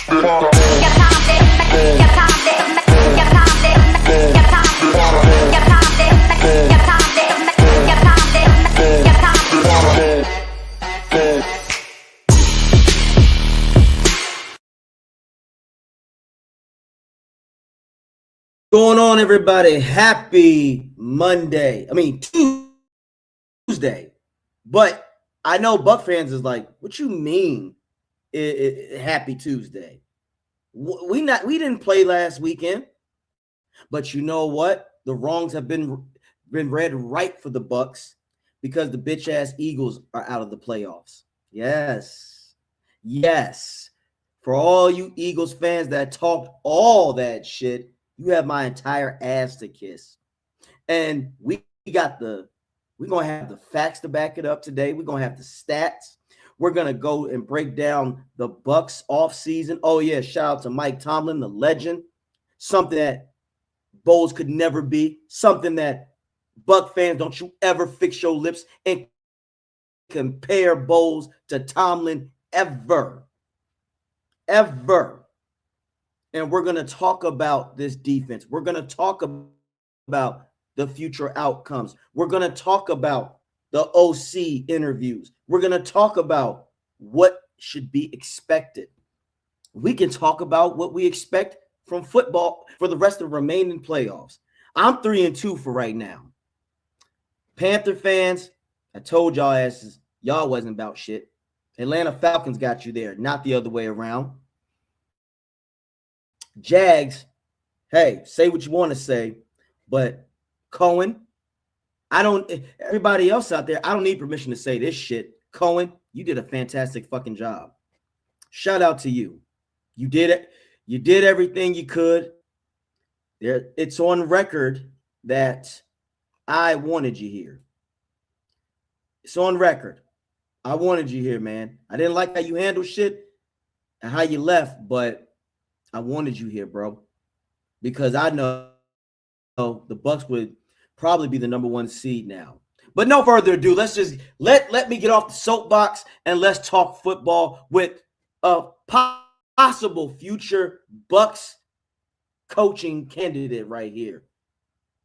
Going on, everybody? Happy Monday. I mean Tuesday. But I know Buck fans is like, what you mean? Happy Tuesday. We didn't play last weekend, but you know what? The wrongs have been read right for the Bucks because the bitch ass Eagles are out of the playoffs. Yes. For all you Eagles fans that talked all that shit, you have my entire ass to kiss. And we're gonna have the facts to back it up today. We're gonna have the stats. We're gonna go and break down the Bucs off season. Oh yeah, shout out to Mike Tomlin, the legend. Something that Bowles could never be. Something that Buck fans, don't you ever fix your lips and compare Bowles to Tomlin ever. And we're going to talk about this defense. We're going to talk about the future outcomes. We're going to talk about the OC interviews. We're going to talk about what should be expected. We can talk about what we expect from football for the rest of the remaining playoffs. I'm 3-2 for right now. Panther fans, I told y'all asses, y'all wasn't about shit. Atlanta Falcons got you there, not the other way around. Jags, hey, say what you want to say, but Cohen, everybody else out there, I don't need permission to say this shit. Cohen, you did a fantastic fucking job. Shout out to you. You did it. You did everything you could. It's on record that I wanted you here. It's on record. I wanted you here, man. I didn't like how you handled shit and how you left, but I wanted you here, bro, because I know the Bucs would probably be the number 1 seed now. But no further ado, let's just let me get off the soapbox and let's talk football with a possible future Bucs coaching candidate right here,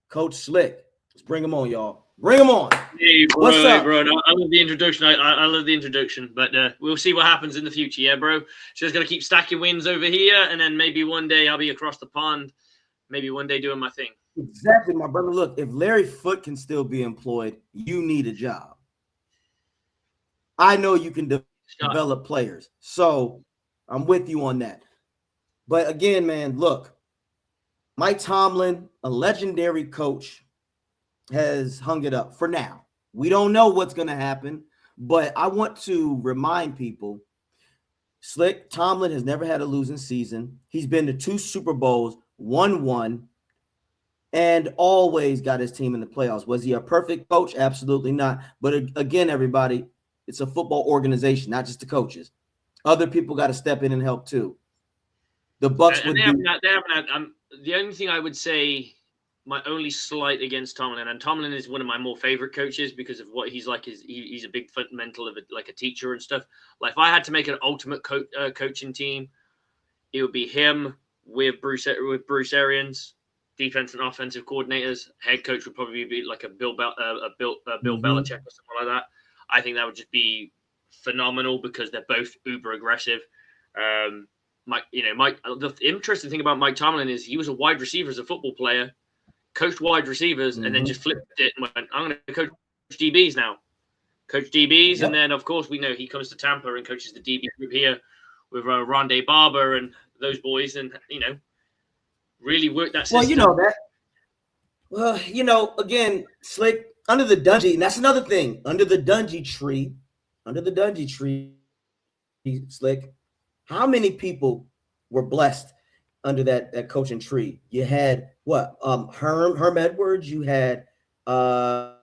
Coach Slick. Let's bring him on, y'all. Bring him on. Hey, bro, what's up, bro? No, I love the introduction. I love the introduction, but we'll see what happens in the future, yeah, bro. Just gonna keep stacking wins over here, and then maybe one day I'll be across the pond. Maybe one day doing my thing. Exactly, my brother. Look, if Larry Foote can still be employed, you need a job. I know you can develop players, so I'm with you on that. But again, man, look, Mike Tomlin, a legendary coach, has hung it up for now. We don't know what's going to happen, but I want to remind people, Slick, Tomlin has never had a losing season. He's been to 2 Super Bowls, won 1, and always got his team in the playoffs. Was he a perfect coach? Absolutely not. But again, everybody, it's a football organization, not just the coaches. Other people got to step in and help too. The Bucs would the only thing I would say, my only slight against Tomlin, and Tomlin is one of my more favorite coaches because of what he's like. He's a big fundamental of like a teacher and stuff. Like if I had to make an ultimate coaching team, it would be him with Bruce Arians, defense and offensive coordinators. Head coach would probably be like a Bill Belichick or something like that. I think that would just be phenomenal because they're both uber aggressive. Mike. The interesting thing about Mike Tomlin is he was a wide receiver as a football player. Coached wide receivers and then just flipped it and went, I'm going to coach DBs now. Coach DBs. Yep. And then, of course, we know he comes to Tampa and coaches the DB group here with Rondé Barber and those boys and, really worked that system. Again, Slick, under the Dungy, and that's another thing. Under the Dungy tree, Slick, how many people were blessed under that coaching tree? You had what? Herm Edwards. You had a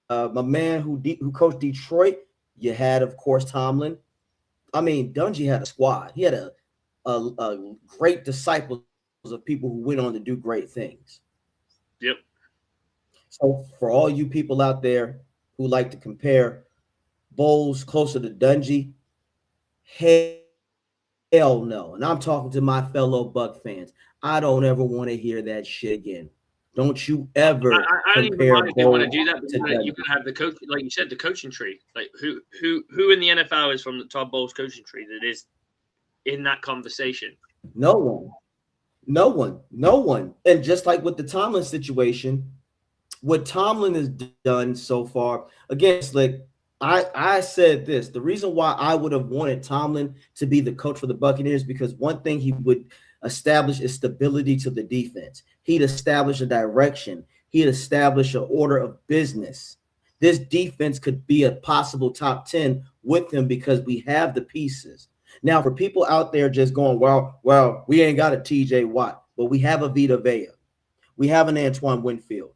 man who coached Detroit. You had, of course, Tomlin. I mean, Dungy had a squad. He had a great disciples of people who went on to do great things. Yep. So for all you people out there who like to compare Bowles closer to Dungy, Hell no. And I'm talking to my fellow Buck fans. I don't ever want to hear that shit again. Don't you ever I don't even compare mind if they want to Bo do that, but to you Dougie. gotta have the coach, like you said, the coaching tree. Like who in the NFL is from the Todd Bowles coaching tree that is in that conversation? No one. No one. No one. And just like with the Tomlin situation, what Tomlin has done so far, again, Slick, I said this. The reason why I would have wanted Tomlin to be the coach for the Buccaneers, because one thing he would establish is stability to the defense. He'd establish a direction. He'd establish an order of business. This defense could be a possible top 10 with him because we have the pieces. Now, for people out there just going, well, we ain't got a TJ Watt, but we have a Vita Vea. We have an Antoine Winfield.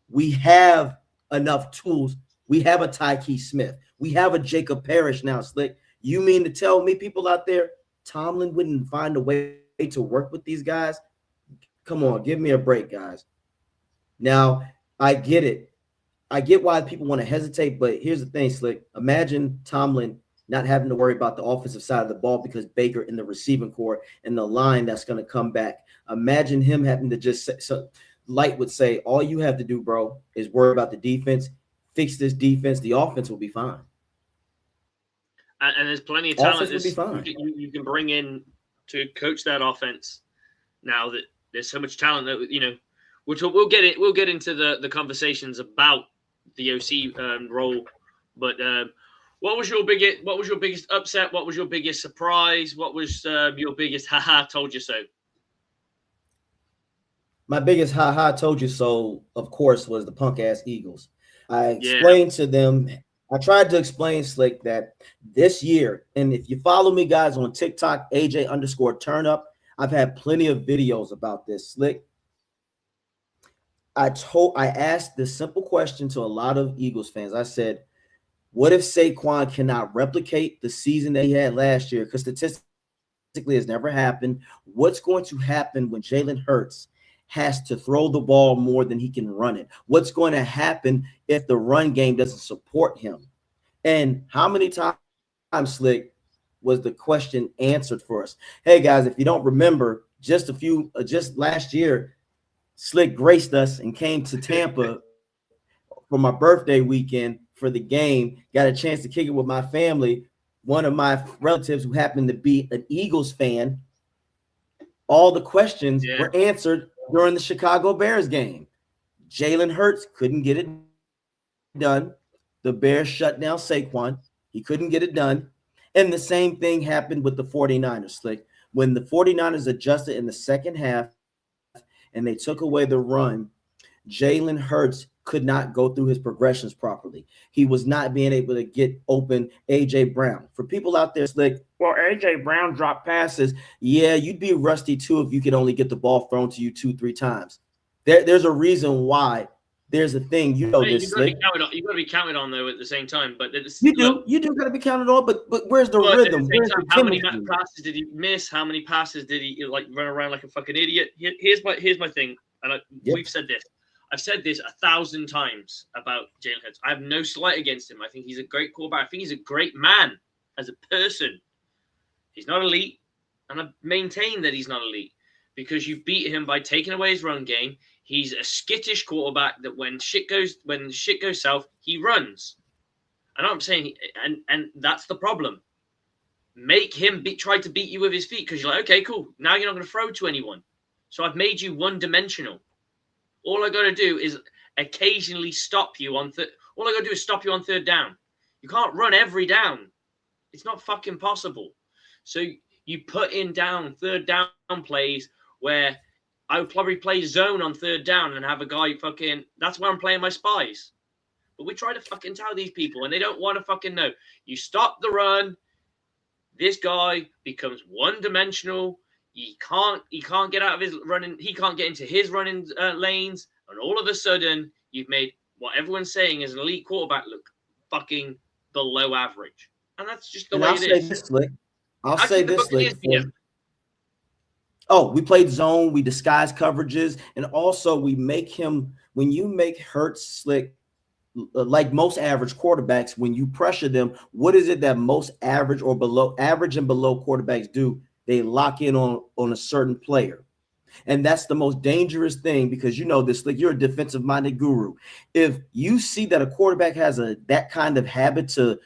We have enough tools. We have a Tyke Smith. We have a Jacob Parrish now, Slick. You mean to tell me, people out there, Tomlin wouldn't find a way to work with these guys? Come on, give me a break, guys. Now, I get it. I get why people want to hesitate, but here's the thing, Slick. Imagine Tomlin not having to worry about the offensive side of the ball because Baker in the receiving core and the line that's going to come back. Imagine him having to just so Light would say, all you have to do, bro, is worry about the defense, fix this defense. The offense will be fine. And there's plenty of Offense talent will be fine. you can bring in to coach that offense. Now that there's so much talent that we'll get into the conversations about the OC role. But what was your biggest upset? What was your biggest surprise? What was your biggest haha told you so? My biggest haha told you so, of course, was the punk ass Eagles. I explained to them, I tried to explain, Slick, that this year, and if you follow me guys on TikTok, AJ_turnup, I've had plenty of videos about this, Slick. I asked this simple question to a lot of Eagles fans. I said, what if Saquon cannot replicate the season that he had last year? Because statistically has never happened. What's going to happen when Jalen Hurts has to throw the ball more than he can run it? What's going to happen if the run game doesn't support him? And how many times, Slick, was the question answered for us? Hey guys, if you don't remember, just last year, Slick graced us and came to Tampa for my birthday weekend for the game. Got a chance to kick it with my family. One of my relatives who happened to be an Eagles fan. All the questions were answered during the Chicago Bears game. Jalen Hurts couldn't get it done. The Bears shut down Saquon. He couldn't get it done. And the same thing happened with the 49ers, Slick. When the 49ers adjusted in the second half and they took away the run, Jalen Hurts could not go through his progressions properly. He was not being able to get open A.J. Brown. For people out there, Slick, well, A.J. Brown dropped passes. Yeah, you'd be rusty too if you could only get the ball thrown to you 2-3 times. There's a reason why. There's a thing, this, Slick. You got to be counted on though at the same time. But you do got to be counted on. But where's the rhythm? Where's the how many passes did he miss? How many passes did he run around like a fucking idiot? Here's my thing, and we've said this. I've said this 1,000 times about Jalen Hurts. I have no slight against him. I think he's a great quarterback. I think he's a great man as a person. He's not elite, and I maintain that he's not elite because you beat him by taking away his run game. He's a skittish quarterback that when shit goes south, he runs. I know what I'm saying, and that's the problem. Make him try to beat you with his feet because you're like, okay, cool. Now you're not going to throw to anyone. So I've made you one-dimensional. All I got to do is occasionally stop you on all I got to do is stop you on third down. You can't run every down. It's not fucking possible. So you put in third down plays where I would probably play zone on third down and have a guy that's where I'm playing my spies. But we try to fucking tell these people and they don't want to fucking know. You stop the run. This guy becomes one-dimensional. He can't get out of his running. He can't get into his running lanes. And all of a sudden, you've made what everyone's saying is an elite quarterback look fucking below average. And that's just the way it is. I'll say this, Slick. Oh, we played zone. We disguise coverages. And also, we make him, when you make Hurts, Slick, like most average quarterbacks, when you pressure them, what is it that most average or below average and below quarterbacks do? They lock in on a certain player. And that's the most dangerous thing, because you know this, like, you're a defensive minded guru. If you see that a quarterback has that kind of habit to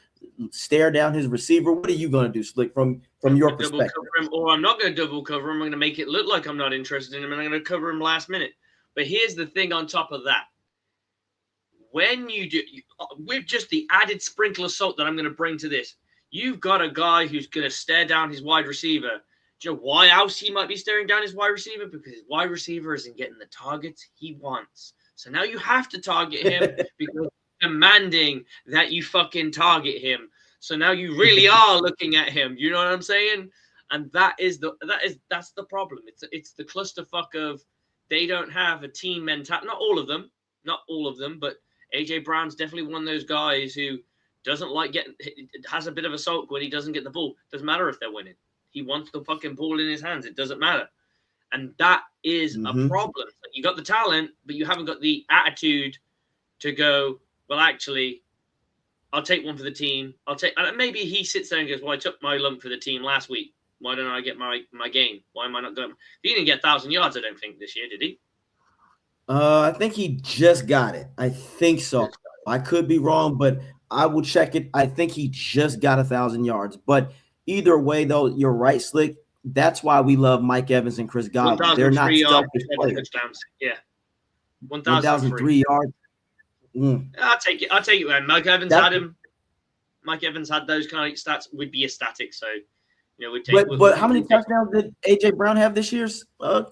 stare down his receiver, what are you going to do, Slick, from your perspective? Double cover him, or I'm not going to double cover him. I'm going to make it look like I'm not interested in him, and I'm going to cover him last minute. But here's the thing on top of that. When you do, with just the added sprinkle of salt that I'm going to bring to this, you've got a guy who's going to stare down his wide receiver. Do you know why else he might be staring down his wide receiver? Because his wide receiver isn't getting the targets he wants. So now you have to target him because demanding that you fucking target him. So now you really are looking at him. You know what I'm saying? And that's the problem. It's the clusterfuck of they don't have a team mentality. Not all of them, but AJ Brown's definitely one of those guys who doesn't like has a bit of a sulk when he doesn't get the ball. Doesn't matter if they're winning. He wants the fucking ball in his hands. It doesn't matter. And that is a problem. You got the talent, but you haven't got the attitude to go, well, actually, I'll take one for the team. Maybe he sits there and goes, well, I took my lump for the team last week. Why don't I get my game? Why am I not going? He didn't get 1,000 yards, I don't think, this year, did he? I think he just got it. I think so. I could be wrong, but I will check it. I think he just got 1,000 yards. But either way, though, you're right, Slick. That's why we love Mike Evans and Chris Godwin. They're not selfish players. Yeah. 1,003 yards. I'll take it. When Mike Evans had him. Mike Evans had those kind of stats. Would be ecstatic. So, we'd take. But how many touchdowns did AJ Brown have this year?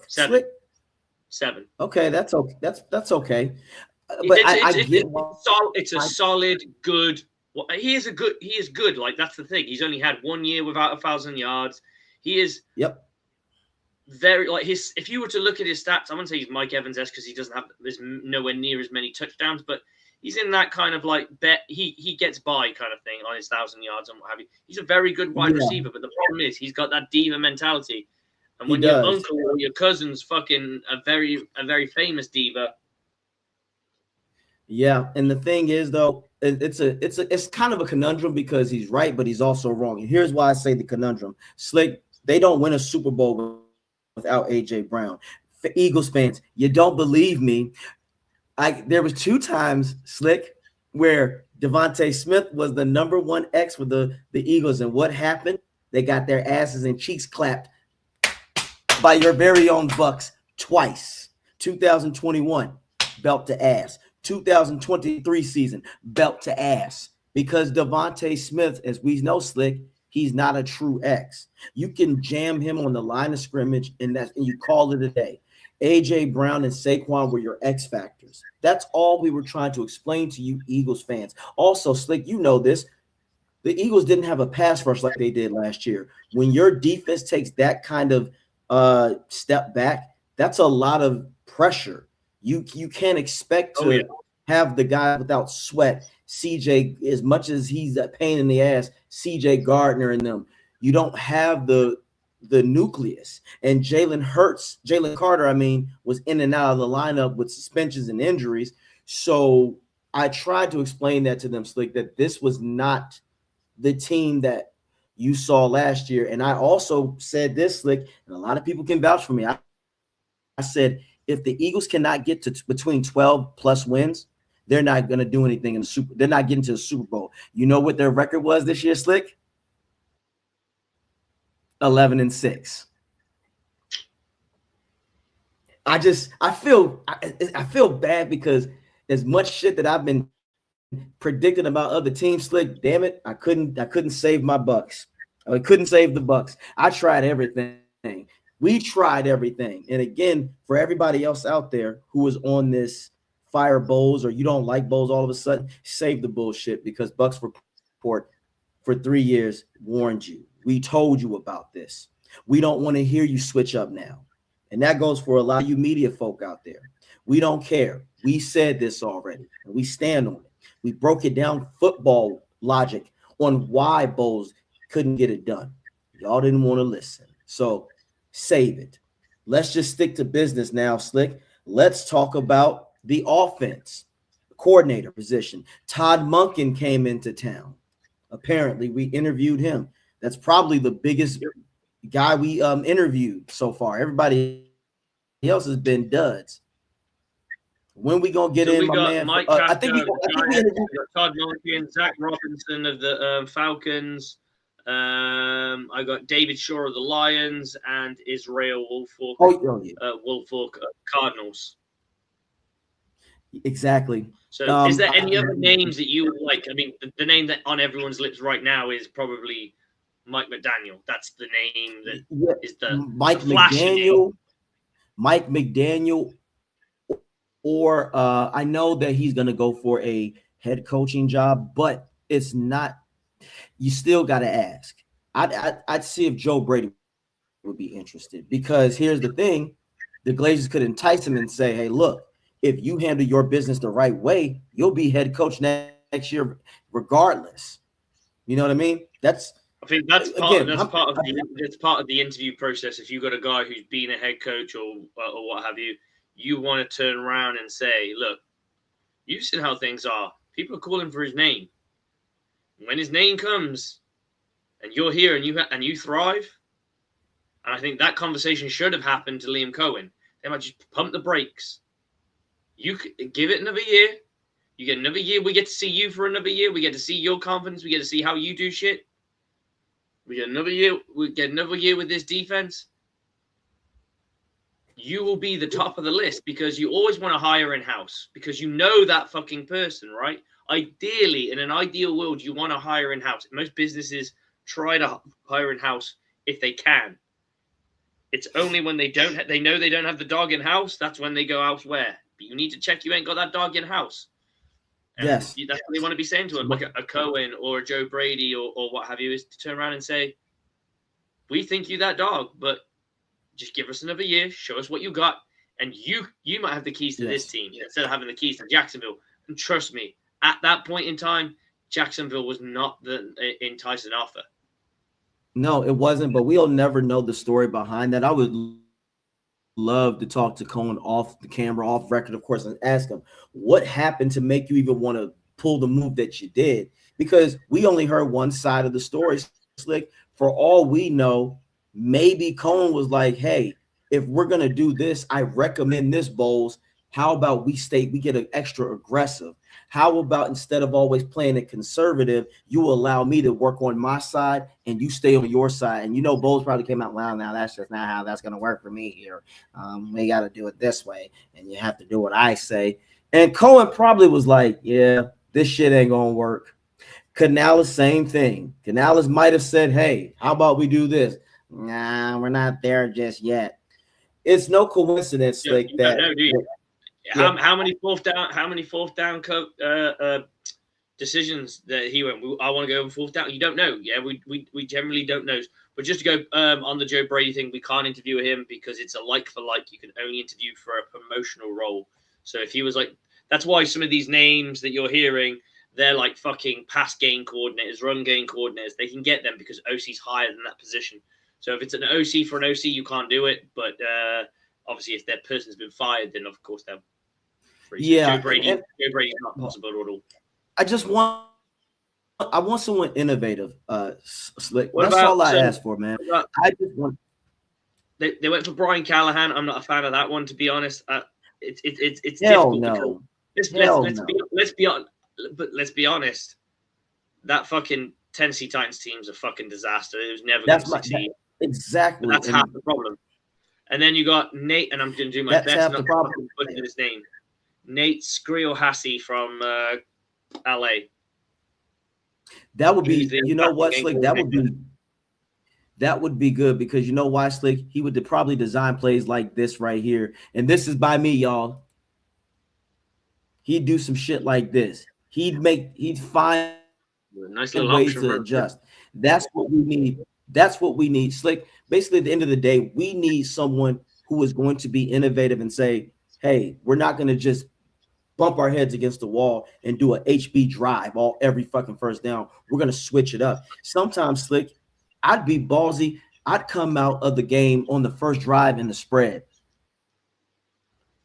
Slick? 7. Okay, that's okay. That's okay. But it's a solid, good. He is good. Like, that's the thing. He's only had 1 year without 1,000 yards. He is. Yep. Very like his. If you were to look at his stats, I wouldn't say he's Mike Evans-esque because he doesn't have. There's nowhere near as many touchdowns, but he's in that kind of like bet. He gets by kind of thing on his 1,000 yards and what have you. He's a very good wide receiver, but the problem is he's got that diva mentality. And when your uncle or your cousin's fucking a very famous diva. Yeah, and the thing is, though, it's kind of a conundrum because he's right, but he's also wrong. And here's why I say the conundrum. Slick, they don't win a Super Bowl without AJ Brown. For Eagles fans, you don't believe me. There was 2 times, Slick, where Devontae Smith was the number 1 X for the Eagles, and what happened? They got their asses and cheeks clapped by your very own Bucs twice. 2021, belt to ass. 2023 season, belt to ass. Because Devontae Smith, as we know, Slick, he's not a true X. You can jam him on the line of scrimmage, and you call it a day. AJ Brown and Saquon were your X factors. That's all we were trying to explain to you Eagles fans. Also, Slick, you know this. The Eagles didn't have a pass rush like they did last year. When your defense takes that kind of step back, that's a lot of pressure. You can't expect to have the guy without sweat, CJ, as much as he's a pain in the ass, CJ Gardner and them. You don't have the nucleus. And Jalen Carter, was in and out of the lineup with suspensions and injuries. So I tried to explain that to them, Slick, that this was not the team that you saw last year. And I also said this, Slick, and a lot of people can vouch for me. I said, if the Eagles cannot get to between 12 plus wins, they're not going to do anything in the Super. They're not getting to the Super Bowl. You know what their record was this year, Slick? 11-6. I feel bad because as much shit that I've been predicting about other teams, Slick, damn it, I couldn't save my Bucs. I couldn't save the Bucs. I tried everything. We tried everything. And again, for everybody else out there who is on this fire Bowls or you don't like Bowls all of a sudden, save the bullshit because Bucs Report for 3 years warned you. We told you about this. We don't want to hear you switch up now. And that goes for a lot of you media folk out there. We don't care. We said this already, and we stand on it. We broke it down football logic on why Bowls couldn't get it done. Y'all didn't want to listen. So save it. Let's just stick to business now, Slick. Let's talk about the offense. coordinator position. Todd Monken came into town. Apparently, we interviewed him. That's probably the biggest guy we interviewed so far. Everybody else has been duds. When we gonna get So in, we my got man? Mike I Kafka, think we interviewed Todd Monken, Zach Robinson of the Falcons. I got David Shaw of the Lions and Israel Wolfork, Wolfork Cardinals. Exactly. So, is there any other names that you would like? I mean, the name that on everyone's lips right now is probably Mike McDaniel. That's the name that is the Mike McDaniel. Mike McDaniel, or I know that he's going to go for a head coaching job, but it's not. You still got to ask. I'd see if Joe Brady would be interested, because here's the thing: the Glazers could entice him and say, "Hey, look, if you handle your business the right way, you'll be head coach next year, regardless." You know what I mean? I think that's part of the interview process. If you've got a guy who's been a head coach or what have you, you want to turn around and say, "Look, you've seen how things are. People are calling for his name. When his name comes, and you're here and you thrive." And I think that conversation should have happened to Liam Cohen. They might just pump the brakes. You give it another year. You get another year. We get to see you for another year. We get to see your confidence. We get to see how you do shit. We get another year. We get another year with this defense. You will be the top of the list, because you always want to hire in-house, because you know that fucking person, right? Ideally, in an ideal world, you want to hire in-house. Most businesses try to hire in-house if they can. It's only when they don't, they know they don't have the dog in-house, that's when they go elsewhere. But you need to check you ain't got that dog in-house. And that's what they want to be saying to him, like a Cohen or a Joe Brady or what have you, is to turn around and say, "We think you that dog, but just give us another year, show us what you got, and you might have the keys to this team instead of having the keys to Jacksonville." And trust me, at that point in time, Jacksonville was not the enticing offer. No, it wasn't, but we'll never know the story behind that. I would love to talk to Cohen off the camera, off record, of course, and ask him what happened to make you even want to pull the move that you did, because we only heard one side of the story. Slick, for all we know, maybe Cohen was like, "Hey, if we're gonna do this, I recommend this, Bowles. How about we get an extra aggressive? How about instead of always playing it conservative, you allow me to work on my side and you stay on your side?" And Bowles probably came out, "Well, now that's just not how that's gonna work for me here. We got to do it this way, and you have to do what I say." And Cohen probably was like, "Yeah, this shit ain't gonna work." Canales, same thing. Canales might have said, "Hey, how about we do this?" "Nah, we're not there just yet." It's no coincidence like that. Know, do you? How many fourth down decisions that he went, "I want to go on fourth down"? You don't know. Yeah, we generally don't know. But just to go on the Joe Brady thing, we can't interview him because it's a like for like. You can only interview for a promotional role. So if he was like, that's why some of these names that you're hearing, they're like fucking pass game coordinators, run game coordinators. They can get them because OC's higher than that position. So if it's an OC for an OC, you can't do it. But obviously, if that person's been fired, then of course they'll. Yeah, Joe Brady's not possible at all. I want someone innovative. Slick. That's all I ask for, man. I just want. They went for Brian Callahan. I'm not a fan of that one, to be honest. It's Hell difficult. No. Let's be honest. That fucking Tennessee Titans team's a fucking disaster. It was never going to succeed. Exactly. That's half the problem. And then you got Nate, and I'm going to do my best not to fucking butcher his name. Nate Skrill-Hassey from LA. That would be, you know what, Slick? That would be good, because you know why, Slick? He would probably design plays like this right here. And this is by me, y'all. He'd do some shit like this. He'd find nice little ways to adjust. That's what we need. That's what we need, Slick. Basically, at the end of the day, we need someone who is going to be innovative and say, "Hey, we're not going to just bump our heads against the wall and do a HB drive every fucking first down. We're going to switch it up." Sometimes, Slick, I'd be ballsy. I'd come out of the game on the first drive in the spread.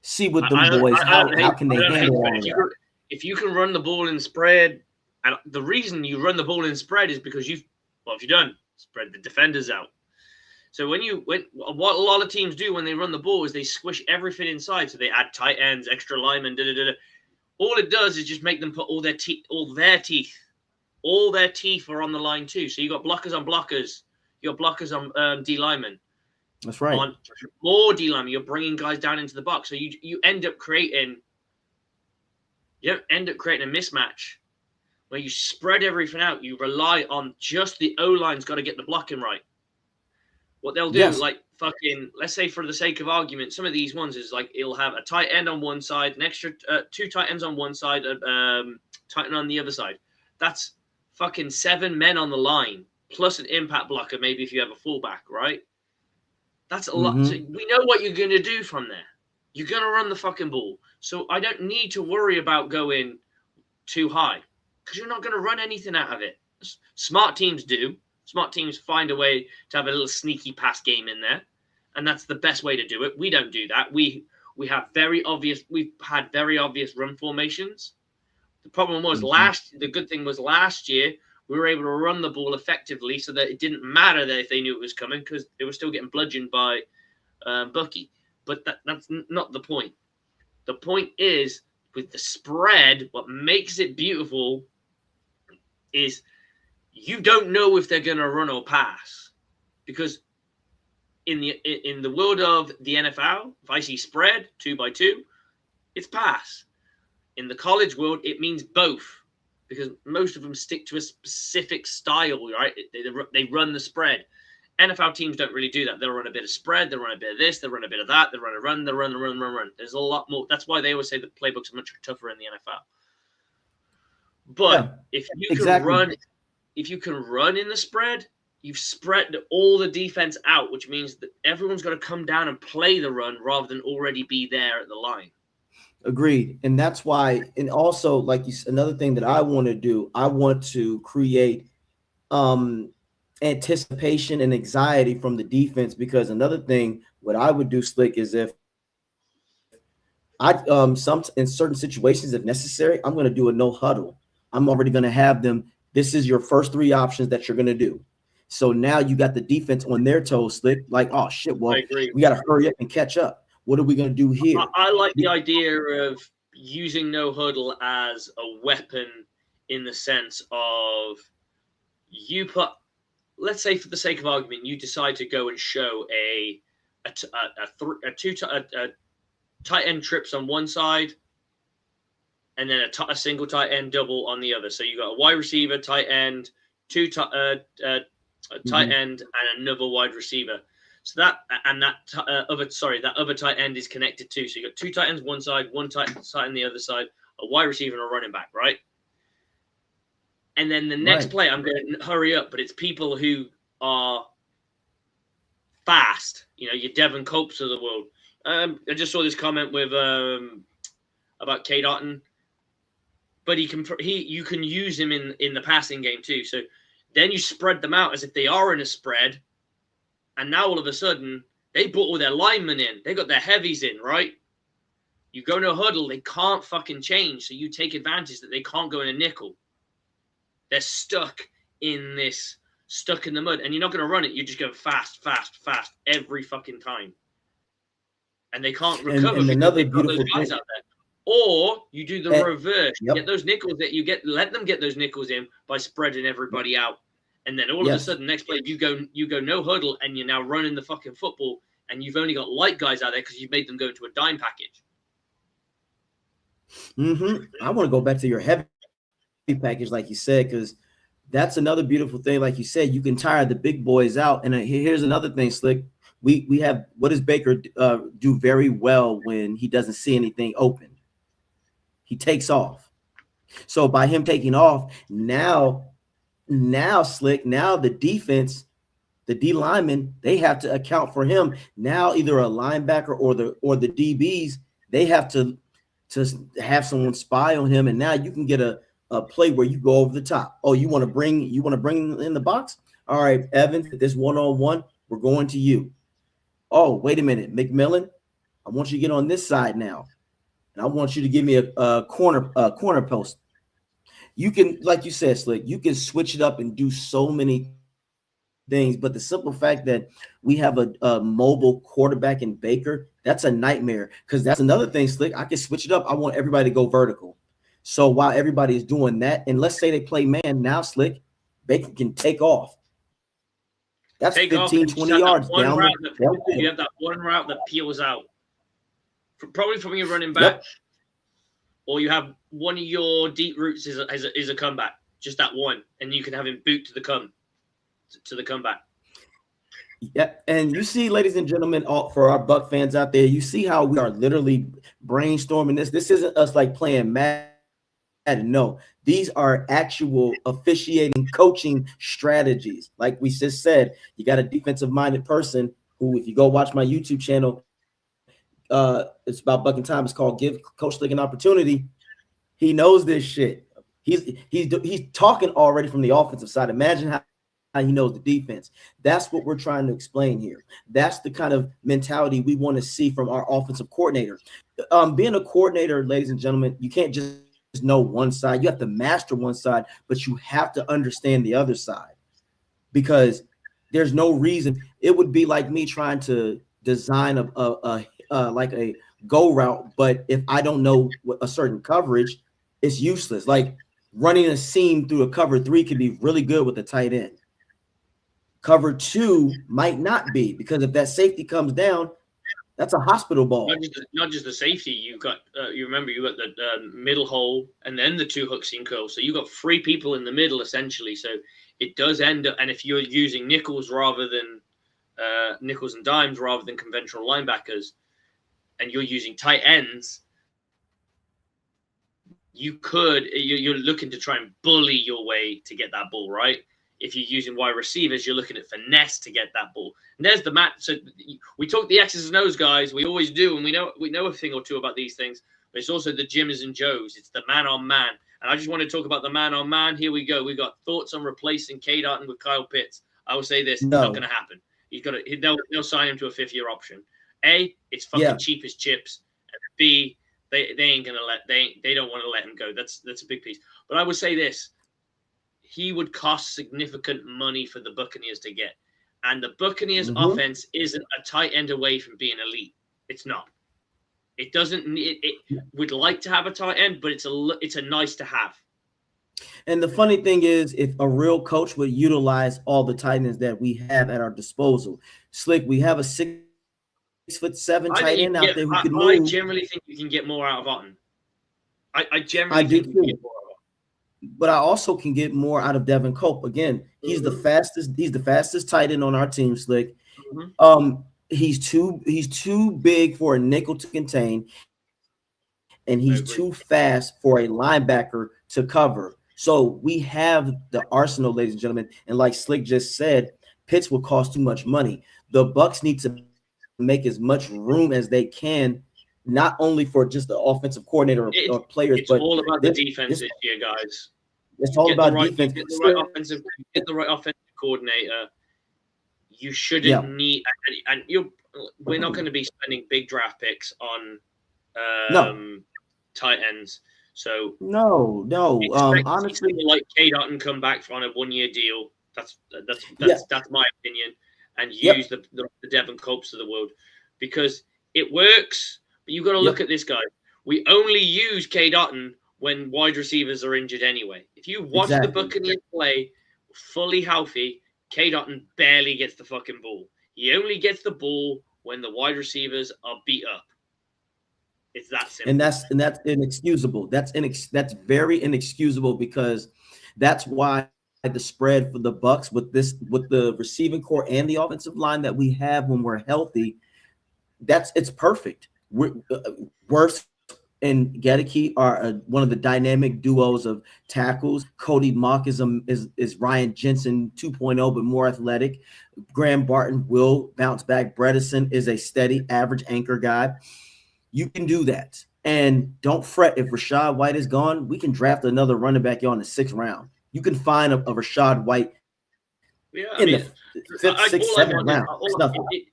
See what them boys, how can they handle all of that? if you can run the ball in spread, and the reason you run the ball in spread is because what have you done? Spread the defenders out. So what a lot of teams do when they run the ball is they squish everything inside. So they add tight ends, extra linemen, All it does is just make them put all their teeth are on the line too. So you got blockers on blockers, you got blockers on D linemen. That's right. On more D linemen, you're bringing guys down into the box. So you end up creating a mismatch where you spread everything out. You rely on just the O-line's got to get the blocking right. What they'll do, like fucking, let's say for the sake of argument, some of these ones is like it'll have a tight end on one side, an extra 2 tight ends on one side, tight end on the other side. That's fucking 7 men on the line plus an impact blocker, maybe if you have a fullback, right? That's a lot. So we know what you're going to do from there. You're going to run the fucking ball. So I don't need to worry about going too high because you're not going to run anything out of it. Smart teams do. Smart teams find a way to have a little sneaky pass game in there, and that's the best way to do it. We don't do that. We've had very obvious run formations. The problem was the good thing was last year we were able to run the ball effectively so that it didn't matter that if they knew it was coming because they were still getting bludgeoned by Bucky. But that's not the point. The point is with the spread, what makes it beautiful is you don't know if they're going to run or pass because in the world of the NFL, if I see spread 2x2, it's pass. In the college world, it means both because most of them stick to a specific style, right? They run the spread. NFL teams don't really do that. They'll run a bit of spread. They'll run a bit of this. They'll run a bit of that. They'll run a run. They'll run. There's a lot more. That's why they always say the playbooks are much tougher in the NFL. But if you can run in the spread, you've spread all the defense out, which means that everyone's got to come down and play the run rather than already be there at the line. Agreed. And that's why, and also like another thing that I want to do, I want to create anticipation and anxiety from the defense, because another thing, what I would do, Slick, is if in certain situations, if necessary, I'm going to do a no huddle. I'm already going to have them. This is your first 3 options that you're going to do. So now you got the defense on their toes, Slick. Like, oh shit, well, we got to hurry up and catch up. What are we going to do here? I like the idea of using no huddle as a weapon in the sense of let's say for the sake of argument, you decide to go and show a tight end trips on one side and then a single tight end double on the other. So you got a wide receiver, tight end, tight end, and another wide receiver. So that other tight end is connected too. So you got 2 tight ends one side, 1 tight end on the other side, a wide receiver and a running back, right? And then the next play, I'm going to hurry up, but it's people who are fast. You know, your Devin Copes of the world. I just saw this comment with about Cade Otton, but you can use him in the passing game too. So then you spread them out as if they are in a spread. And now all of a sudden, they brought all their linemen in. They got their heavies in, right? You go no huddle, they can't fucking change. So you take advantage that they can't go in a nickel. They're stuck in the mud. And you're not going to run it. You just go fast every fucking time. And they can't recover and another because those guys out there. Or you do the reverse. Yep. Get those nickels let them get those nickels in by spreading everybody out. And then all of a sudden, next play, you go no huddle, and you're now running the fucking football, and you've only got light guys out there because you've made them go into a dime package. I want to go back to your heavy package, like you said, because that's another beautiful thing. Like you said, you can tire the big boys out. And here's another thing, Slick. We have, what does Baker do very well when he doesn't see anything open? He takes off. So by him taking off, now Slick, now the defense, the D linemen, they have to account for him. Now either a linebacker or the DBs, they have to have someone spy on him, and now you can get a play where you go over the top. Oh, you want to bring in the box? All right, Evans, this 1-on-1, we're going to you. Oh, wait a minute, McMillan, I want you to get on this side now. and I want you to give me a corner post. You can, like you said, Slick, you can switch it up and do so many things. But the simple fact that we have a mobile quarterback in Baker, that's a nightmare. Because that's another thing, Slick. I can switch it up. I want everybody to go vertical. So while everybody is doing that, and let's say they play man now, Slick, Baker can take off. That's Take 15, off and 20 just have that yards one route that downfield. you have that one route that peels out, probably from your running back, Yep. or you have one of your deep routes is a comeback, just that one, and you can have him boot to the comeback. Yeah, and you see, ladies and gentlemen, all for our Buck fans out there, you see how we are literally brainstorming this. This isn't us like playing Madden. No, these are actual officiating, coaching strategies. Like we just said, you got a defensive-minded person who, if you go watch my YouTube channel, it's about Buck and Time. It's called "Give Coach Slick an Opportunity." He knows this shit. He's talking already from the offensive side. Imagine how he knows the defense. That's what we're trying to explain here. That's the kind of mentality we want to see from our offensive coordinator. Being a coordinator, ladies and gentlemen, you can't just know one side. You have to master one side, but you have to understand the other side because there's no reason. It would be like me trying to design like a go route, but if I don't know a certain coverage, it's useless. Like running a seam through a cover three can be really good with a tight end. Cover two might not be because if that safety comes down, that's a hospital ball. Not just the safety. You got you remember you got the middle hole and then the two hook seam curls. So you got three people in the middle essentially. So it does end up. And if you're using nickels rather than nickels and dimes rather than conventional linebackers, and you're using tight ends, you're looking to try and bully your way to get that ball, right? If you're using wide receivers, you're looking at finesse to get that ball. And there's the match. So we talk the X's and O's, guys. We always do, and we know a thing or two about these things. But it's also the Jimmys and Joes. It's the man on man. And I just want to talk about the man on man. Here we go. We got thoughts on replacing Cade Otton with Kyle Pitts. I will say this: it's not going to happen. They'll sign him to a 5-year option. A, it's fucking cheap as chips. And B, they ain't gonna they don't want to let him go. That's a big piece. But I would say this: he would cost significant money for the Buccaneers to get, and the Buccaneers offense isn't a tight end away from being elite. It's not. It doesn't need. It would like to have a tight end, but it's a nice to have. And the funny thing is, if a real coach would utilize all the tight ends that we have at our disposal, Slick, we have a 6'7" tight end out there who can move. I generally think you can get more out of Otton. I generally think you can get more out of Otton. But I also can get more out of Devin Cope. Again, he's the fastest. He's the fastest tight end on our team, Slick. He's too big for a nickel to contain, and he's too fast for a linebacker to cover. So we have the arsenal, ladies and gentlemen. And like Slick just said, Pitts will cost too much money. The Bucs need to make as much room as they can, not only for just the offensive coordinator or players, it's all about the defense this year, guys. It's all about defense. Get the right offensive coordinator. You shouldn't need, and we're not going to be spending big draft picks on tight ends. So no. Honestly, like Cade Otton come back on a 1-year deal. That's my opinion, and use the Devin Copes of the world because it works. But you got to look at this guy. We only use Cade Otton when wide receivers are injured anyway. If you watch the Buccaneers play fully healthy, Cade Otton barely gets the fucking ball. He only gets the ball when the wide receivers are beat up. It's that simple. And that's inexcusable. That's very inexcusable because that's why the spread for the Bucs with the receiving core and the offensive line that we have when we're healthy, it's perfect. Worth and Gedeke are one of the dynamic duos of tackles. Cody Mock is Ryan Jensen 2.0, but more athletic. Graham Barton will bounce back. Bredesen is a steady average anchor guy. You can do that. And don't fret if Rachaad White is gone. We can draft another running back in the 6th round. You can find a Rachaad White in the 5th, 6th, 7th round.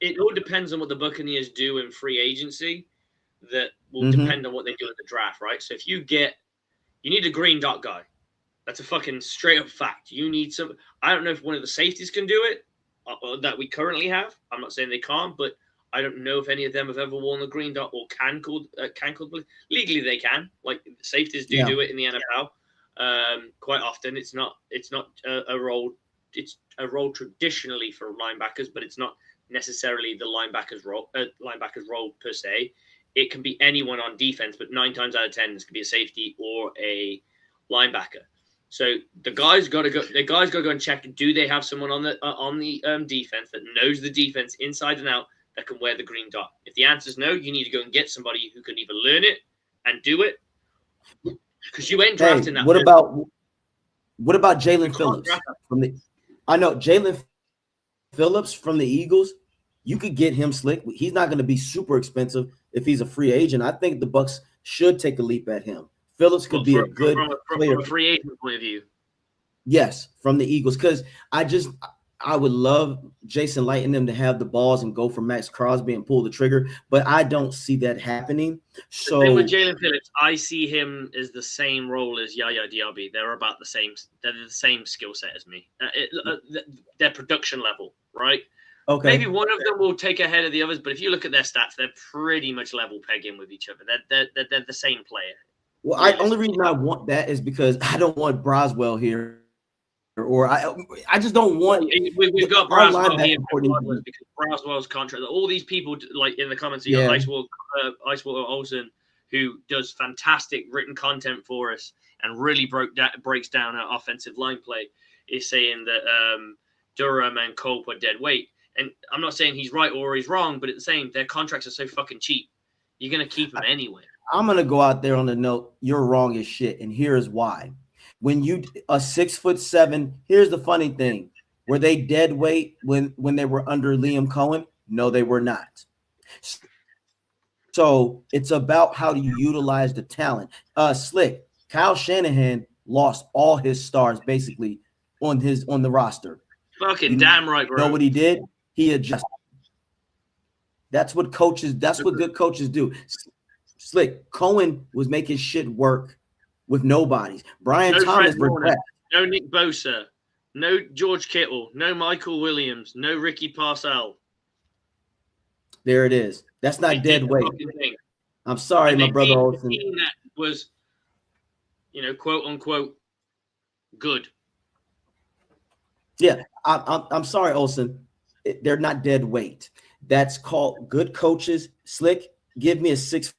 It all depends on what the Buccaneers do in free agency. that will depend on what they do at the draft, right? So if you need a green dot guy. That's a fucking straight up fact. You need some. I don't know if one of the safeties can do it that we currently have. I'm not saying they can't, but I don't know if any of them have ever worn the green dot or can call. Legally, they can. Like safeties do it in the NFL quite often. It's not a role. It's a role traditionally for linebackers, but it's not necessarily the linebacker's role per se. It can be anyone on defense, but 9 times out of 10, this could be a safety or a linebacker. So the guys got to go. The guys got to go and check. Do they have someone on the defense that knows the defense inside and out that can wear the green dot? If the answer is no, you need to go and get somebody who can either learn it and do it, because you ain't drafting that. What about Jalen Phillips from the? I know Jalen Phillips from the Eagles. You could get him slick. He's not going to be super expensive if he's a free agent. I think the Bucs should take a leap at him. Phillips could be a good player from a free agent point of view. Yes, from the Eagles, because I would love Jason Light and them to have the balls and go for Max Crosby and pull the trigger, but I don't see that happening. So the thing with Jalen Phillips, I see him as the same role as Yaya Diaby. They're about the same. They're the same skill set as me. Their production level, right? Okay. Maybe one of them will take ahead of the others, but if you look at their stats, they're pretty much level pegging with each other. They're the same player. Well, only reason I want that is because I don't want Broswell here, or I just don't want. We've got Broswell here because Broswell's contract. All these people, like in the comments, you got Icewater Olsen, who does fantastic written content for us and really breaks down our offensive line play, is saying that Durham and Culp are dead weight. And I'm not saying he's right or he's wrong, but at the same, their contracts are so fucking cheap. You're gonna keep them anyway. I'm going to go out there on the note, you're wrong as shit, and here's why. When you a 6'7", here's the funny thing. Were they dead weight when they were under Liam Cohen? No, they were not. So it's about how do you utilize the talent. Slick, Kyle Shanahan lost all his stars basically on the roster. Fucking damn right, bro. Know what he did? He adjusted. That's what good coaches do. Slick, Cohen was making shit work with nobodies. Brian Thomas, no Nick Bosa, no George Kittle, no Michael Williams, no Ricky Parcell. There it is. That's not dead weight. I'm sorry, my brother Olsen. That was, quote unquote, good. Yeah, I'm sorry, Olsen. They're not dead weight. That's called good coaches. Slick, give me a 6'7"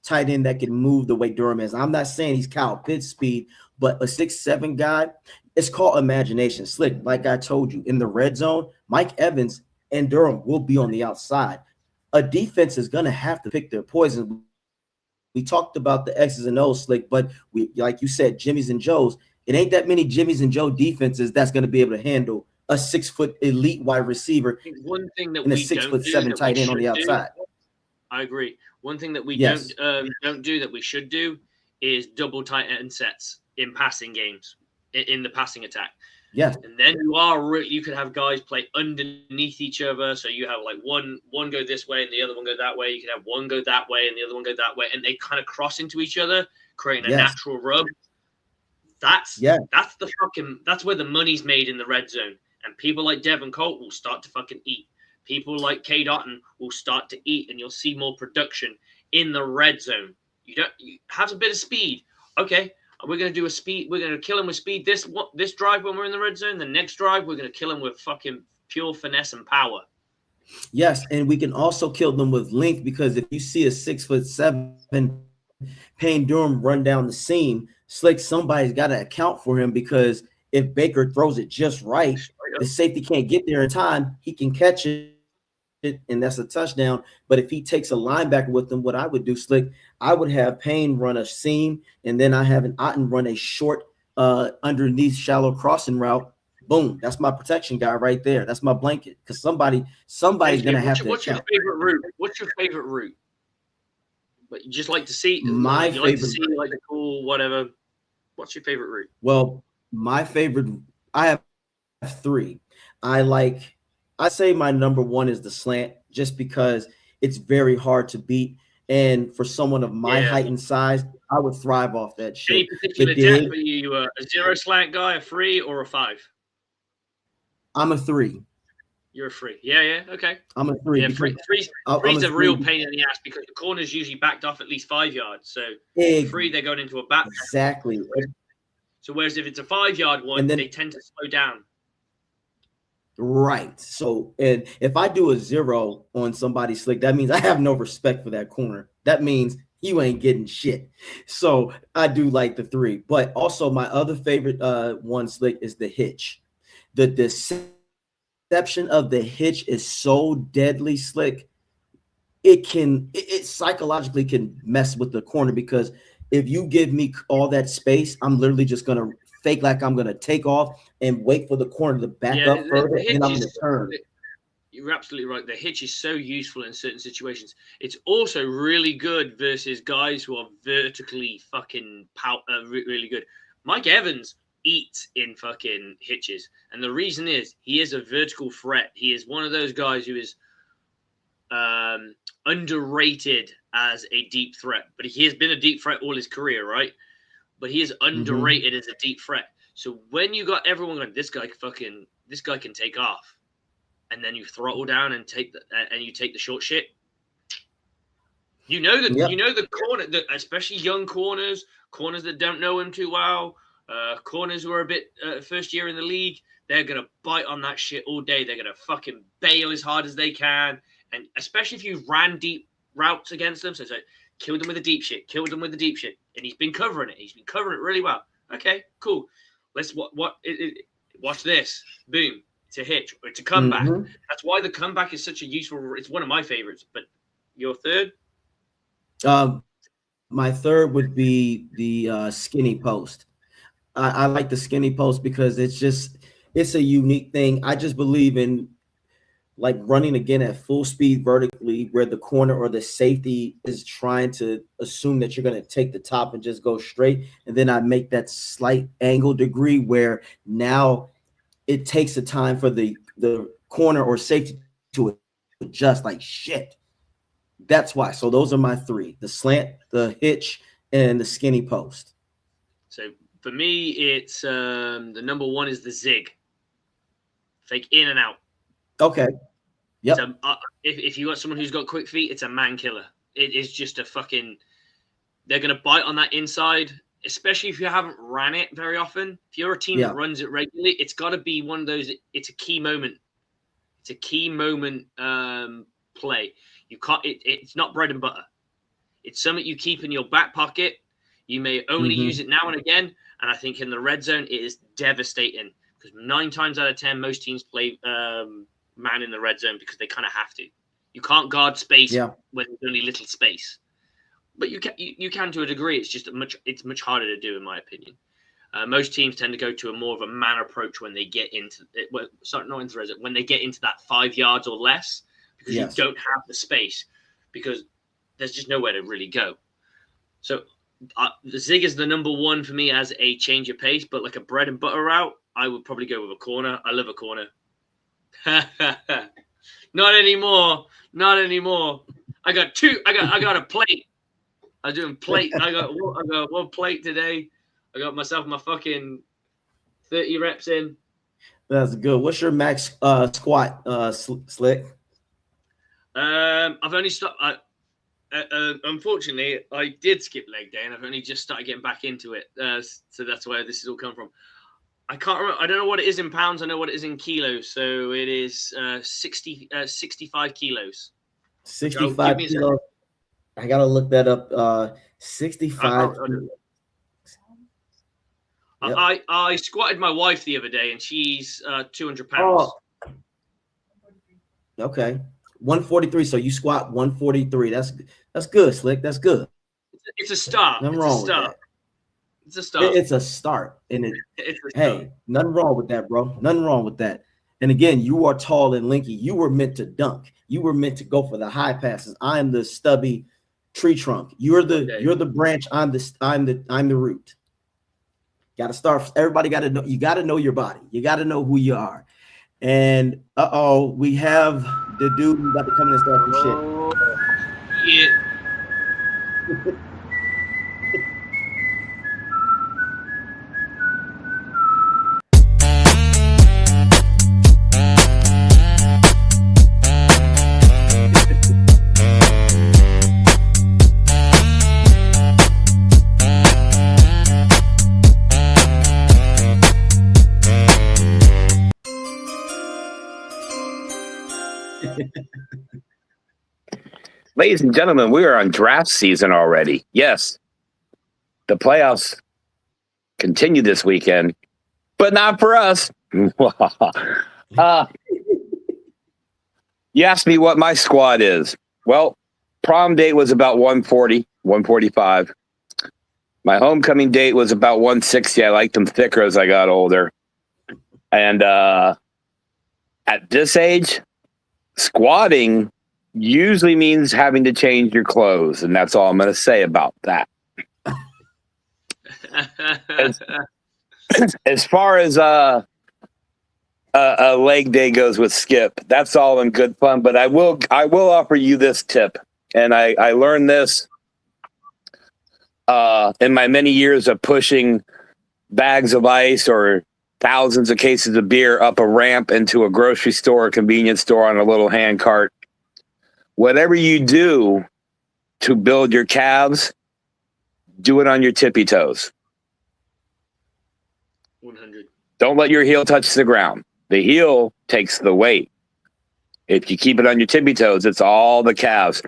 tight end that can move the way Durham is. I'm not saying he's Kyle Pitts speed, but a 6'7" guy, it's called imagination. Slick, like I told you, in the red zone, Mike Evans and Durham will be on the outside. A defense is going to have to pick their poison. We talked about the X's and O's, Slick, but we, like you said, Jimmys and Joes. It ain't that many Jimmys and Joe defenses that's going to be able to handle a 6-foot elite wide receiver. One thing that and a 6'7" tight end on the outside. I agree. One thing that we don't do that we should do is double tight end sets in passing games, in the passing attack. Yes. And then you could have guys play underneath each other. So you have like one go this way and the other one go that way. You can have one go that way and the other one go that way, and they kind of cross into each other, creating a natural rub. That's where the money's made in the red zone. And people like Devin Colt will start to fucking eat. People like Cade Otton will start to eat, and you'll see more production in the red zone. You have a bit of speed. Okay, we're going to do a speed. We're going to kill him with speed this drive when we're in the red zone. The next drive, we're going to kill him with fucking pure finesse and power. Yes, and we can also kill them with length, because if you see a 6'7" Payne Durham run down the seam, Slick, somebody's got to account for him, because if Baker throws it just right, the safety can't get there in time. He can catch it, and that's a touchdown. But if he takes a linebacker with him, what I would do, Slick, I would have Payne run a seam, and then I have an Otton run a short underneath shallow crossing route. Boom, that's my protection guy right there. That's my blanket, because somebody's going to have to. What's your favorite route? What's your favorite route? But you just like to see my favorite, like to see like the cool whatever. What's your favorite route? Well, my favorite, I have 3. I say my number 1 is the slant, just because it's very hard to beat. And for someone of my Yeah. height and size, I would thrive off that shit. Any particular depth? Are you a 0 slant guy, a 3, or a 5? I'm a 3. You're a 3. Yeah. Okay. I'm a 3. Yeah, three's a real pain in the ass because the corner's usually backed off at least 5 yards. So 3, they're going into a back. Exactly. So whereas if it's a 5-yard one, they tend to slow down. Right. So, and if I do a 0 on somebody slick, that means I have no respect for that corner. That means you ain't getting shit. So I do like the 3. But also my other favorite one slick is the hitch. The deception of the hitch is so deadly slick. It psychologically can mess with the corner, because if you give me all that space, I'm literally just gonna fake like I'm gonna take off and wait for the corner to back up further, and then I'm gonna turn. You're absolutely right. The hitch is so useful in certain situations. It's also really good versus guys who are vertically fucking really good. Mike Evans eats in fucking hitches, and the reason is he is a vertical threat. He is one of those guys who is underrated as a deep threat, but he has been a deep threat all his career, right? But he is underrated as a deep threat. So when you got everyone going, this guy can take off, and then you throttle down and you take the short shit. You know the corner, especially young corners that don't know him too well, corners who are a bit first year in the league. They're gonna bite on that shit all day. They're gonna fucking bail as hard as they can, and especially if you ran deep routes against them. So it's like, kill them with the deep shit, and he's been covering it. He's been covering it really well. Okay, cool. Let's watch this. Boom. It's a hitch. It's a comeback. That's why the comeback is such a useful. It's one of my favorites. But your third? My third would be the skinny post. I like the skinny post because it's a unique thing. I just believe in like running again at full speed vertically, where the corner or the safety is trying to assume that you're going to take the top and just go straight. And then I make that slight angle degree where now it takes the time for the corner or safety to adjust like shit. That's why. So those are my 3: the slant, the hitch, and the skinny post. So for me, it's the number 1 is the zig. Fake in and out. Okay. Yep. So, if you got someone who's got quick feet, it's a man killer. It is just a fucking. They're gonna bite on that inside, especially if you haven't ran it very often. If you're a team that runs it regularly, it's got to be one of those. It's a key moment. It's a key moment play. You can't. It's not bread and butter. It's something you keep in your back pocket. You may only use it now and again, and I think in the red zone it is devastating. Because 9 times out of 10, most teams play man in the red zone because they kind of have to. You can't guard space when there's only little space, but you can to a degree. It's just it's much harder to do, in my opinion. Most teams tend to go to a more of a man approach when they get into it. Well, sorry, not into the red zone, when they get into that 5 yards or less, because you don't have the space, because there's just nowhere to really go. So the zig is the number 1 for me as a change of pace, but like a bread and butter route, I would probably go with a corner. I love a corner. Not anymore. I got 2. I got a plate. I'm doing plate. I got 1 plate today. I got myself my fucking 30 reps in. That's good. What's your max squat, Slick? I've only stopped. Unfortunately, I did skip leg day, and I've only just started getting back into it. So that's where this has all come from. I can't remember. I don't know what it is in pounds. I know what it is in kilos. So it is 65 kilos. 65 kilos. I gotta look that up. 65. I squatted my wife the other day, and she's 200 pounds. Oh. Okay, 143. So you squat 143. That's good, Slick. That's good. It's a start. Nothing wrong with that. It's a start. It's a start. And hey, nothing wrong with that, bro. Nothing wrong with that. And again, you are tall and lanky. You were meant to dunk. You were meant to go for the high passes. I am the stubby tree trunk. You're the branch. I'm the root. Got to start. Everybody got to know. You got to know your body. You got to know who you are. And we have the dude who got to come in and start some shit. Yeah. Ladies and gentlemen, we are on draft season already. Yes, the playoffs continue this weekend, but not for us. You asked me what my squad is. Well, prom date was about 140, 145. My homecoming date was about 160. I liked them thicker as I got older. And at this age, squatting usually means having to change your clothes, and that's all I'm going to say about that. As far as a leg day goes with Skip, that's all in good fun. But I will offer you this tip, and I learned this in my many years of pushing bags of ice or thousands of cases of beer up a ramp into a grocery store or convenience store on a little hand cart. Whatever you do to build your calves, do it on your tippy toes. 100. Don't let your heel touch the ground. The heel takes the weight. If you keep it on your tippy toes, it's all the calves.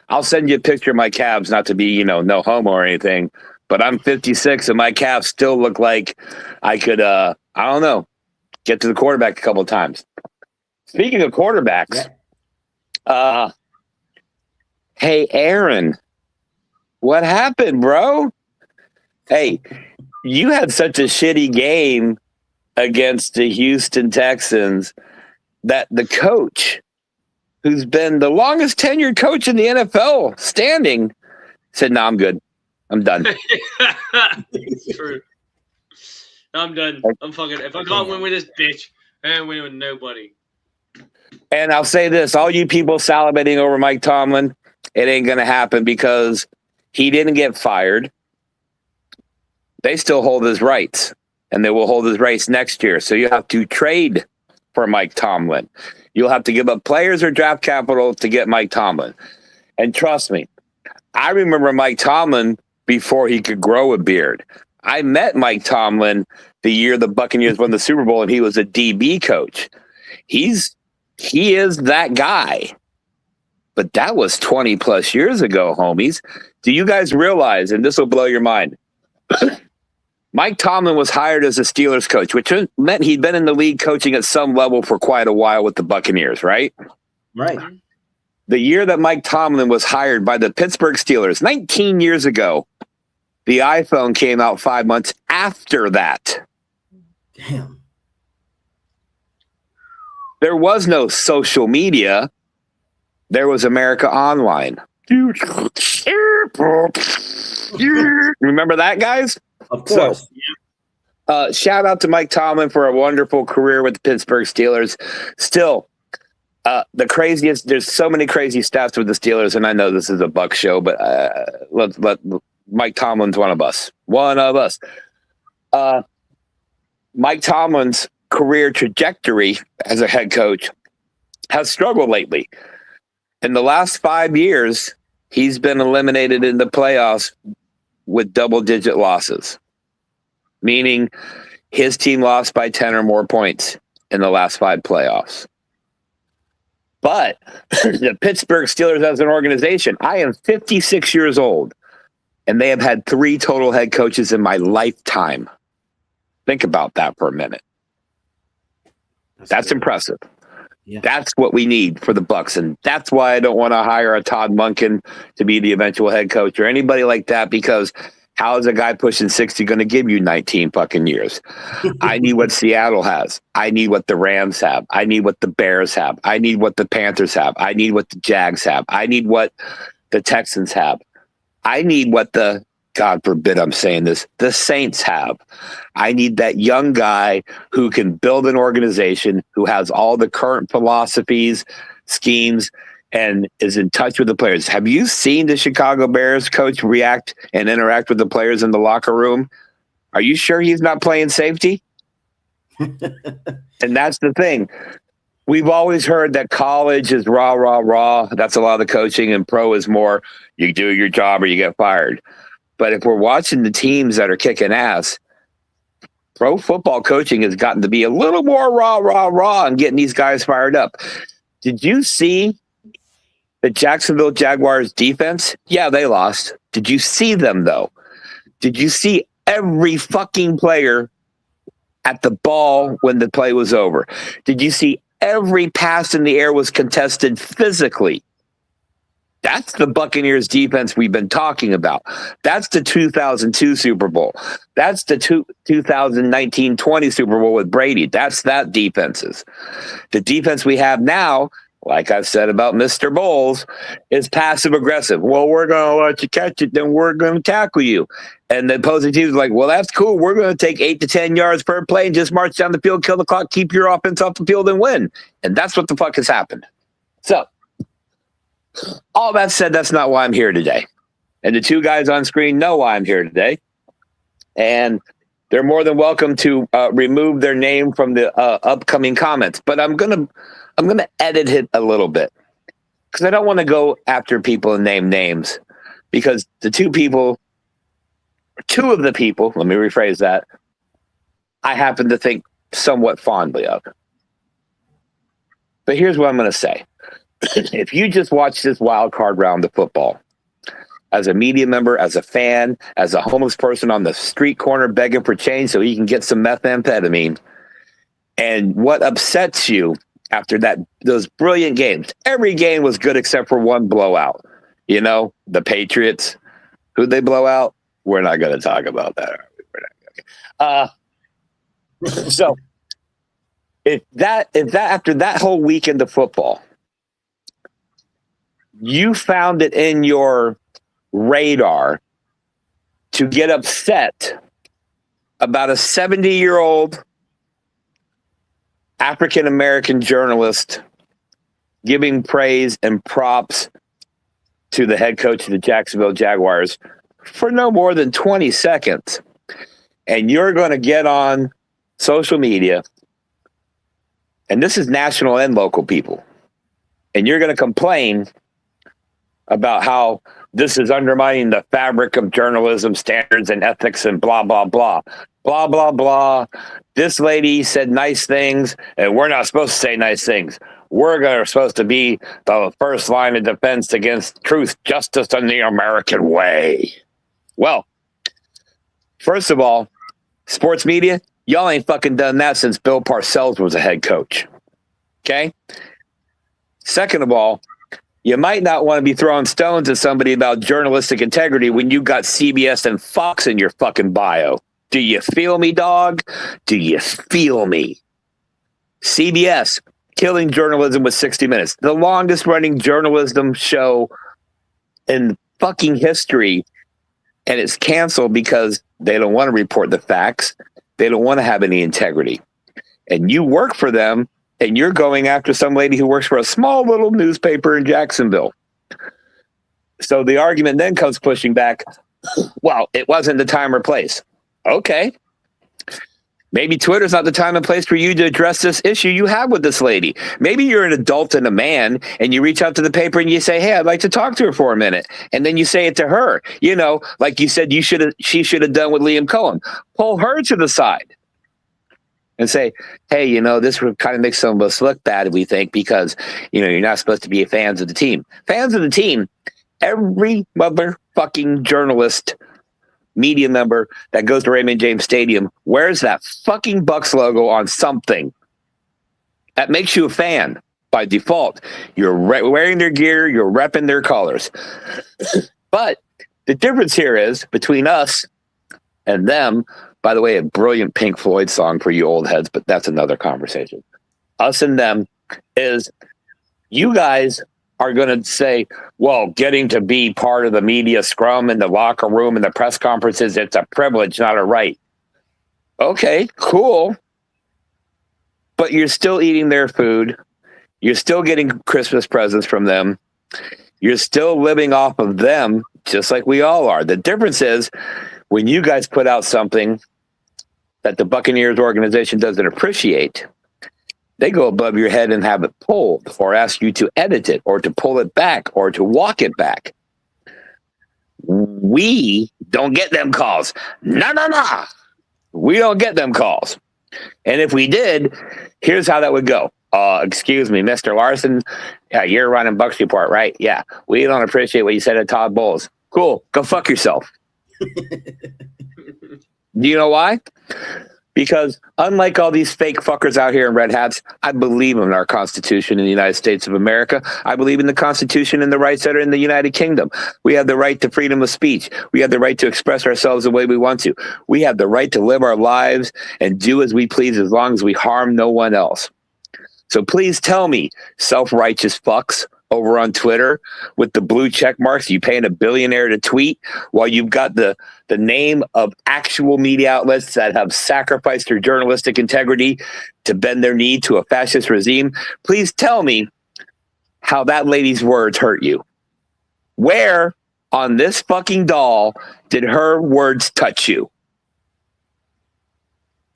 I'll send you a picture of my calves, not to be, no homo or anything, but I'm 56 and my calves still look like I could, get to the quarterback a couple of times. Speaking of quarterbacks, hey, Aaron, what happened, bro? Hey, you had such a shitty game against the Houston Texans that the coach, who's been the longest tenured coach in the NFL standing, said, "No, I'm good. I'm done." It's true. I'm done. I'm fucking. If I can't win with this bitch, I ain't winning with nobody. And I'll say this, all you people salivating over Mike Tomlin, it ain't going to happen because he didn't get fired. They still hold his rights, and they will hold his rights next year. So you have to trade for Mike Tomlin. You'll have to give up players or draft capital to get Mike Tomlin. And trust me, I remember Mike Tomlin before he could grow a beard. I met Mike Tomlin the year the Buccaneers won the Super Bowl, and he was a DB coach. He is that guy. But that was 20 plus years ago, homies. Do you guys realize, and this will blow your mind, Mike Tomlin was hired as a Steelers coach, which meant he'd been in the league coaching at some level for quite a while with the Buccaneers, right? Right. The year that Mike Tomlin was hired by the Pittsburgh Steelers, 19 years ago, the iPhone came out 5 months after that. Damn. There was no social media. There was America Online. Remember that, guys? Of course. So, shout out to Mike Tomlin for a wonderful career with the Pittsburgh Steelers. Still, the craziest, there's so many crazy stats with the Steelers, and I know this is a Bucs show, but let Mike Tomlin's one of us. One of us. Mike Tomlin's career trajectory as a head coach has struggled lately. In the last 5 years, he's been eliminated in the playoffs with double-digit losses, meaning his team lost by 10 or more points in the last 5 playoffs. But the Pittsburgh Steelers as an organization, I am 56 years old, and they have had 3 total head coaches in my lifetime. Think about that for a minute. That's impressive. Yeah. That's what we need for the Bucs, and that's why I don't want to hire a Todd Monken to be the eventual head coach or anybody like that, because how is a guy pushing 60 going to give you 19 fucking years? I need what Seattle has. I need what the Rams have. I need what the Bears have. I need what the Panthers have. I need what the Jags have. I need what the Texans have. I need what the, God forbid I'm saying this, the Saints have. I need that young guy who can build an organization, who has all the current philosophies, schemes, and is in touch with the players. Have you seen the Chicago Bears coach react and interact with the players in the locker room? Are you sure he's not playing safety? And that's the thing. We've always heard that college is raw, raw, raw. That's a lot of the coaching, and pro is more you do your job or you get fired. But if we're watching the teams that are kicking ass, pro football coaching has gotten to be a little more raw, raw, raw and getting these guys fired up. Did you see the Jacksonville Jaguars defense? Yeah, they lost. Did you see them, though? Did you see every fucking player at the ball when the play was over? Did you see every pass in the air was contested physically? That's the Buccaneers defense we've been talking about. That's the 2002 Super Bowl. That's the 2019-20 Super Bowl with Brady. That's that defenses. The defense we have now, like I've said about Mr. Bowles, is passive aggressive. Well, we're going to let you catch it, then we're going to tackle you. And the opposing team is like, well, that's cool. We're going to take 8 to 10 yards per play and just march down the field, kill the clock, keep your offense off the field, and win. And that's what the fuck has happened. So, all that said, that's not why I'm here today. And the two guys on screen know why I'm here today. And they're more than welcome to remove their name from the upcoming comments. But I'm gonna edit it a little bit because I don't want to go after people and name names, because the two of the people, let me rephrase that, I happen to think somewhat fondly of. But here's what I'm going to say. If you just watch this wild card round of football, as a media member, as a fan, as a homeless person on the street corner begging for change so he can get some methamphetamine, and what upsets you after those brilliant games, every game was good except for one blowout. You know, the Patriots, who'd they blow out? We're not going to talk about that. So if that after that whole weekend of football, you found it in your radar to get upset about a 70-year-old African-American journalist giving praise and props to the head coach of the Jacksonville Jaguars for no more than 20 seconds, and you're going to get on social media, and this is national and local people, and you're going to complain about how this is undermining the fabric of journalism standards and ethics and blah, blah, blah, blah, blah, blah. This lady said nice things, and we're not supposed to say nice things. We're supposed to be the first line of defense against truth, justice, and the American way. Well, first of all, sports media, y'all ain't fucking done that since Bill Parcells was a head coach. Okay? Second of all, you might not want to be throwing stones at somebody about journalistic integrity when you got CBS and Fox in your fucking bio. Do you feel me, dog? Do you feel me? CBS, killing journalism with 60 Minutes. The longest running journalism show in fucking history. And it's canceled because they don't want to report the facts. They don't want to have any integrity. And you work for them, and you're going after some lady who works for a small little newspaper in Jacksonville. So the argument then comes pushing back, well, it wasn't the time or place. Okay. Maybe Twitter's not the time and place for you to address this issue you have with this lady. Maybe you're an adult and a man, and you reach out to the paper and you say, hey, I'd like to talk to her for a minute. And then you say it to her, you know, like you said, she should have done with Liam Cohen. Pull her to the side and say, hey, you know, this would kind of make some of us look bad, we think, because, you know, you're not supposed to be fans of the team. Fans of the team, every motherfucking journalist, media member that goes to Raymond James Stadium wears that fucking Bucs logo on something. That makes you a fan by default. You're wearing their gear, you're repping their colors. But the difference here is between us and them. By the way, a brilliant Pink Floyd song for you old heads, but that's another conversation. Us and them is you guys are going to say, well, getting to be part of the media scrum in the locker room and the press conferences, it's a privilege, not a right. Okay, cool. But you're still eating their food. You're still getting Christmas presents from them. You're still living off of them, just like we all are. The difference is when you guys put out something that the Buccaneers organization doesn't appreciate, they go above your head and have it pulled or ask you to edit it or to pull it back or to walk it back. We don't get them calls. No. We don't get them calls. And if we did, here's how that would go. Excuse me, Mr. Larson. Yeah, you're running Bucs Report, right? Yeah. We don't appreciate what you said at Todd Bowles. Cool. Go fuck yourself. Do you know why? Because unlike all these fake fuckers out here in red hats, I believe in our Constitution in the United States of America. I believe in the Constitution and the rights that are in the United Kingdom. We have the right to freedom of speech. We have the right to express ourselves the way we want to. We have the right to live our lives and do as we please as long as we harm no one else. So please tell me, self-righteous fucks over on Twitter with the blue check marks, you paying a billionaire to tweet while you've got the name of actual media outlets that have sacrificed their journalistic integrity to bend their knee to a fascist regime. Please tell me how that lady's words hurt you. Where on this fucking doll did her words touch you?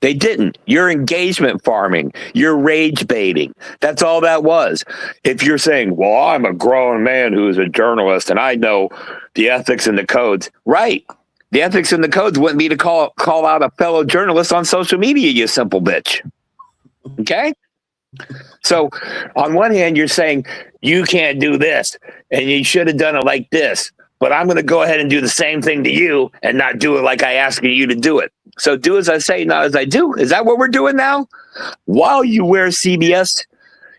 They didn't. You're engagement farming. You're rage baiting. That's all that was. If you're saying, well, I'm a grown man who's a journalist and I know the ethics and the codes, right? The ethics and the codes wouldn't be to call out a fellow journalist on social media, you simple bitch. Okay? So on one hand, you're saying you can't do this and you should have done it like this, but I'm going to go ahead and do the same thing to you and not do it like I asked you to do it. So do as I say, not as I do. Is that what we're doing now? While you wear CBS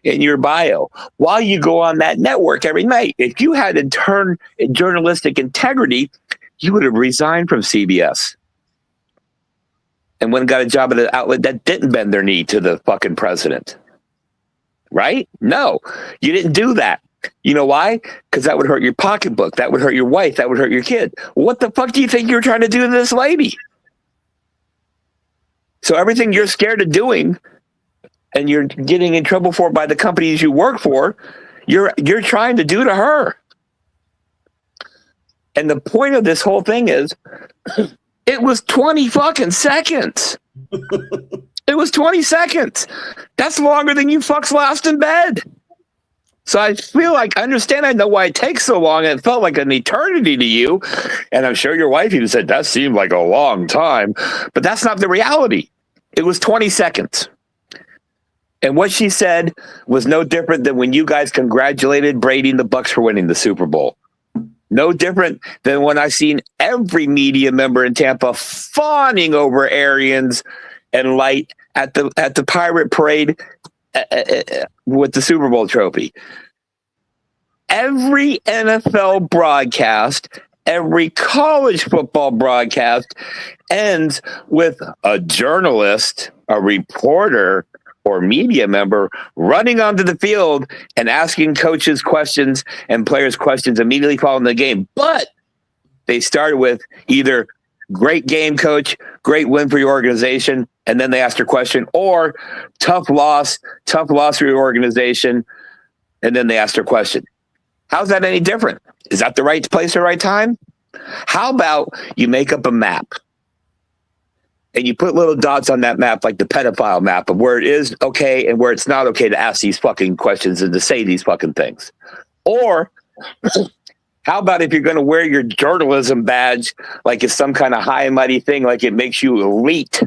in your bio, while you go on that network every night, if you had to turn journalistic integrity, you would have resigned from CBS and went and got a job at an outlet that didn't bend their knee to the fucking president. Right? No, you didn't do that. You know why? Because that would hurt your pocketbook. That would hurt your wife. That would hurt your kid. What the fuck do you think you're trying to do to this lady? So everything you're scared of doing and you're getting in trouble for by the companies you work for, you're trying to do to her. And the point of this whole thing is it was 20 fucking seconds. It was 20 seconds. That's longer than you fucks last in bed. So I feel like, I understand, I know why it takes so long. It felt like an eternity to you. And I'm sure your wife even said, that seemed like a long time. But that's not the reality. It was 20 seconds. And what she said was no different than when you guys congratulated Brady and the Bucs for winning the Super Bowl. No different than when I seen every media member in Tampa fawning over Arians and Light at the Pirate Parade with the Super Bowl trophy. Every NFL broadcast, every college football broadcast ends with a journalist, a reporter, or media member running onto the field and asking coaches questions and players questions immediately following the game. But they started with either great game, coach, great win for your organization, and then they asked her question, or tough loss for your organization, and then they asked her question. How's that any different? Is that the right place or right time? How about you make up a map and you put little dots on that map, like the pedophile map, of where it is okay and where it's not okay to ask these fucking questions and to say these fucking things? Or how about if you're going to wear your journalism badge like it's some kind of high and mighty thing, like it makes you elite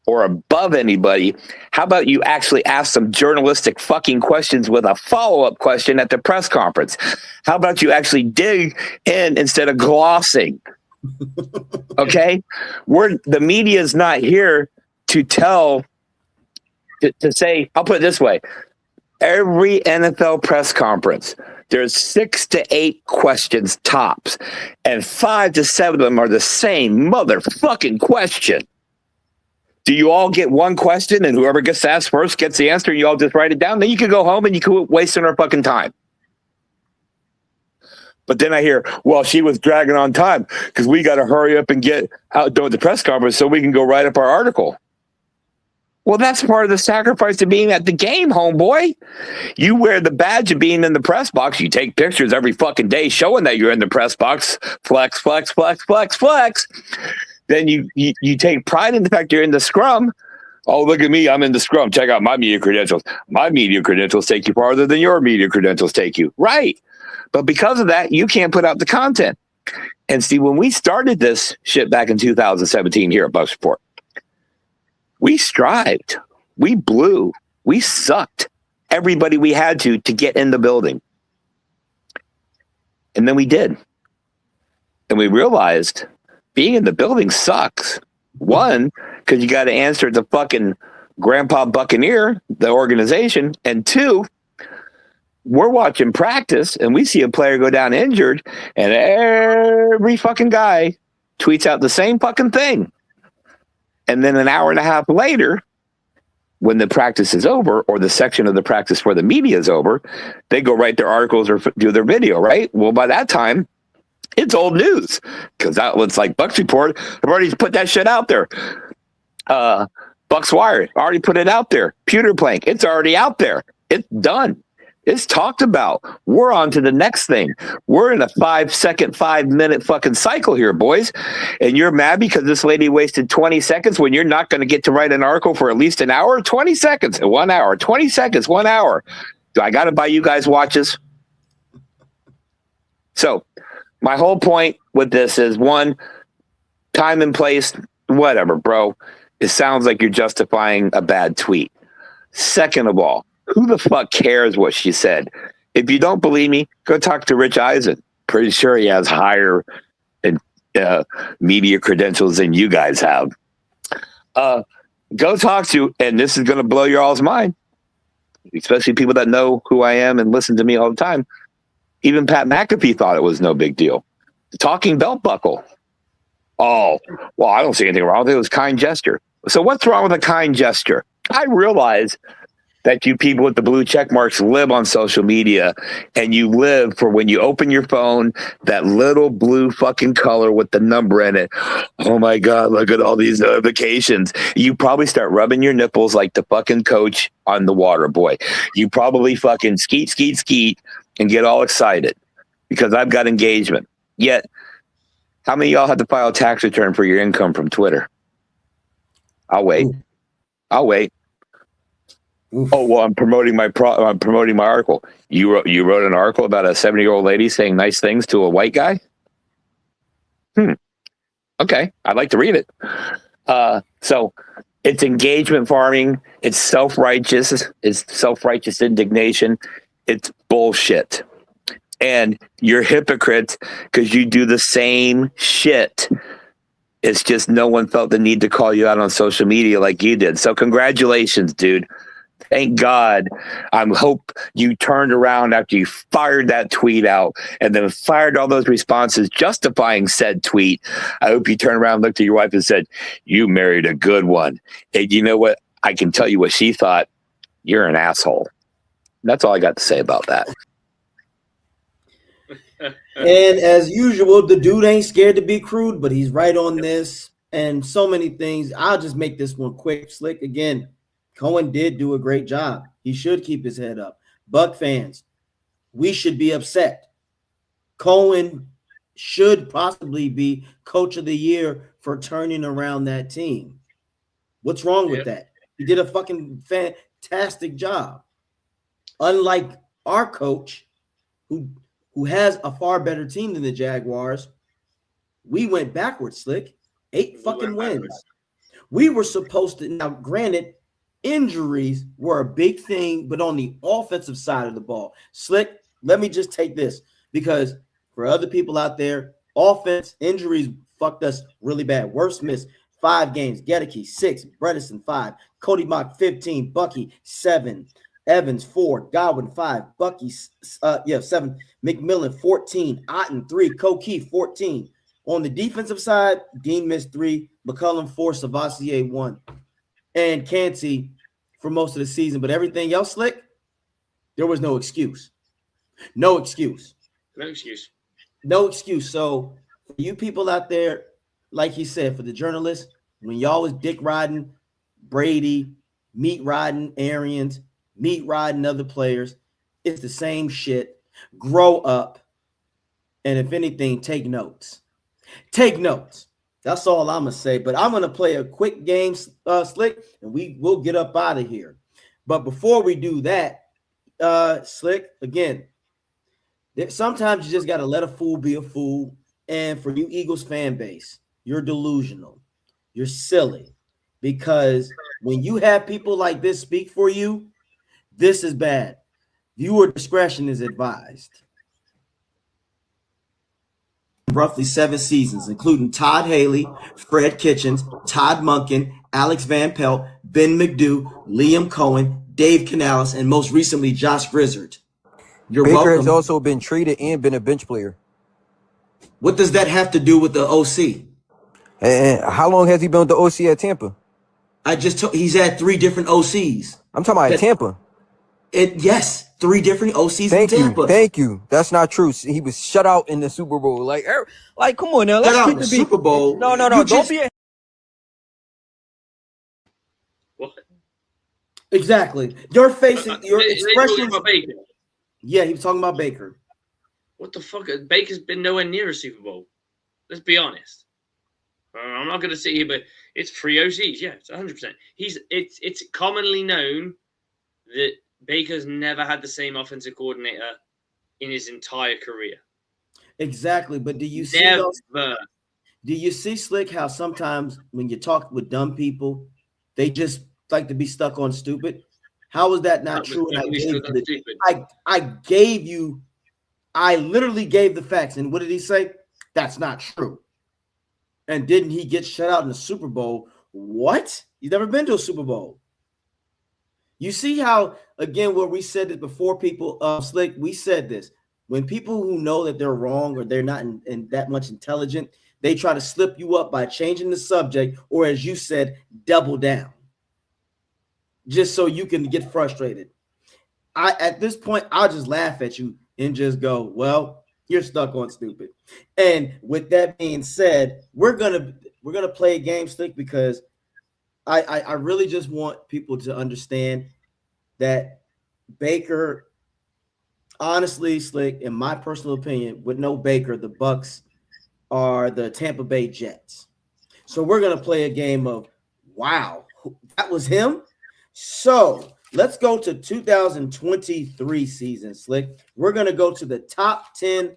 or above anybody, how about you actually ask some journalistic fucking questions with a follow-up question at the press conference? How about you actually dig in instead of glossing? Okay? The media is not here to say, I'll put it this way. Every NFL press conference, there's 6 to 8 questions tops, and 5 to 7 of them are the same motherfucking question. Do you all get one question and whoever gets asked first gets the answer and you all just write it down? Then you can go home and you can waste our fucking time. But then I hear, well, she was dragging on time because we got to hurry up and get out doing the press conference so we can go write up our article. Well, that's part of the sacrifice of being at the game, homeboy. You wear the badge of being in the press box. You take pictures every fucking day showing that you're in the press box. Flex, flex, flex, flex, flex. Then you take pride in the fact you're in the scrum. Oh, look at me. I'm in the scrum. Check out my media credentials. My media credentials take you farther than your media credentials take you. Right. But because of that, you can't put out the content. And see, when we started this shit back in 2017 here at Bucs Report, we strived. We blew. We sucked everybody we had to get in the building. And then we did. And we realized being in the building sucks. One, because you got to answer the fucking Grandpa Buccaneer, the organization. And two, we're watching practice and we see a player go down injured and every fucking guy tweets out the same fucking thing. And then an hour and a half later, when the practice is over or the section of the practice for the media is over, they go write their articles or do their video, right? Well, by that time, it's old news because outlets like Bucs Report have already put that shit out there. Bucs Wire already put it out there. Pewter Plank, it's already out there. It's done. It's talked about. We're on to the next thing. We're in a 5-second, 5-minute fucking cycle here, boys. And you're mad because this lady wasted 20 seconds when you're not going to get to write an article for at least an hour? 20 seconds, 1 hour. 20 seconds, 1 hour. Do I got to buy you guys watches? So my whole point with this is, one, time and place, whatever, bro. It sounds like you're justifying a bad tweet. Second of all, who the fuck cares what she said? If you don't believe me, go talk to Rich Eisen. Pretty sure he has higher media credentials than you guys have. Go talk to, and this is going to blow your all's mind, especially people that know who I am and listen to me all the time. Even Pat McAfee thought it was no big deal. The talking belt buckle. Oh, well, I don't see anything wrong with it. It was a kind gesture. So what's wrong with a kind gesture? I realize that you people with the blue check marks live on social media, and you live for when you open your phone, that little blue fucking color with the number in it. Oh my God, look at all these notifications. You probably start rubbing your nipples like the fucking coach on the water boy. You probably fucking skeet, skeet, skeet and get all excited because I've got engagement. Yet, how many of y'all have to file a tax return for your income from Twitter? I'll wait. I'll wait. Oof. Oh, well, I'm promoting my article. You wrote an article about a 70-year-old lady saying nice things to a white guy? Okay, I'd like to read it. So it's engagement farming. It's self-righteous. It's self-righteous indignation. It's bullshit. And you're hypocrites because you do the same shit. It's just no one felt the need to call you out on social media like you did. So congratulations, dude. Thank God. I hope you turned around after you fired that tweet out and then fired all those responses justifying said tweet. I hope you turned around, looked at your wife and said, you married a good one. And you know what? I can tell you what she thought. You're an asshole. That's all I got to say about that. And as usual, the dude ain't scared to be crude, but he's right on this and so many things. I'll just make this one quick, slick. Again, Cohen did do a great job. He should keep his head up. Buck fans, we should be upset. Cohen should possibly be coach of the year for turning around that team. What's wrong with that? He did a fucking fantastic job. Unlike our coach, who has a far better team than the Jaguars, we went backwards, Slick. 8 fucking wins. We were supposed to, now granted, injuries were a big thing, but on the offensive side of the ball. Slick, let me just take this, because for other people out there, offense injuries fucked us really bad. Worst miss, 5 games. Gedeke, 6. Bredesen, 5. Cody Mock, 15. Bucky, 7. Evans, 4. Godwin, 5. Bucky, 7. McMillan, 14. Otten, 3. Koke, 14. On the defensive side, Dean missed 3. McCullum, 4. Savassier, 1. And Cansey for most of the season. But everything else, Slick, there was no excuse. No excuse. No excuse. No excuse. So for you people out there, like he said, for the journalists, when y'all was dick riding Brady meat riding Arians, meat riding other players. It's the same shit. Grow up. And if anything, take notes. Take notes. That's all I'm going to say. But I'm going to play a quick game, Slick, and we will get up out of here. But before we do that, Slick, again, sometimes you just got to let a fool be a fool. And for you Eagles fan base, you're delusional. You're silly. Because when you have people like this speak for you, this is bad. Viewer discretion is advised. Roughly 7 seasons, including Todd Haley, Fred Kitchens, Todd Monken, Alex Van Pelt, Ben McDough, Liam Cohen, Dave Canales, and most recently Josh Grizzard. You're Baker welcome. has also been traded and been a bench player. What does that have to do with the OC? And how long has he been with the OC at Tampa? He's had 3 different OCs. I'm talking about at Tampa. Yes, 3 different OCs in Tampa. Thank you. That's not true. He was shut out in the Super Bowl. Like come on now. Shut out in the Super Bowl. No. Don't be. What? Exactly. Your expressions. Baker. Yeah, he was talking about Baker. What the fuck? Baker's been nowhere near a Super Bowl. Let's be honest. I'm not going to sit here, but it's 3 OCs. Yeah, it's 100%. It's commonly known that Baker's never had the same offensive coordinator in his entire career. Exactly, but do you see Slick, how sometimes when you talk with dumb people, they just like to be stuck on stupid? How is that not true? I literally gave the facts, and what did he say? That's not true. And didn't he get shut out in the Super Bowl? What? He's never been to a Super Bowl. You see how, again, where we said it before, people, Slick, we said this. When people who know that they're wrong or they're not in that much intelligent, they try to slip you up by changing the subject or, as you said, double down just so you can get frustrated. At this point, I'll just laugh at you and just go, well, you're stuck on stupid. And with that being said, we're gonna play a game, Slick, because I really just want people to understand that Baker, honestly, Slick, in my personal opinion, with no Baker, the Bucs are the Tampa Bay Jets. So we're gonna play a game of, wow, that was him. So let's go to 2023 season, Slick. We're gonna go to the top 10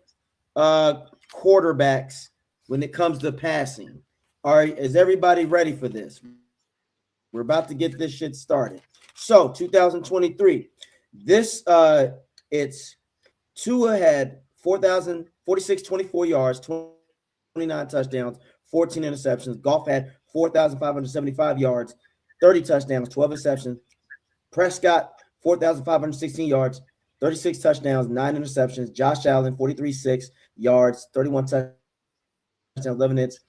quarterbacks when it comes to passing. All right, is everybody ready for this? We're about to get this shit started. So 2023, it's Tua had 4,046.24 yards, 29 touchdowns, 14 interceptions. Goff had 4,575 yards, 30 touchdowns, 12 interceptions. Prescott, 4,516 yards, 36 touchdowns, 9 interceptions. Josh Allen, 43.6 yards, 31 touchdowns, 11 hits.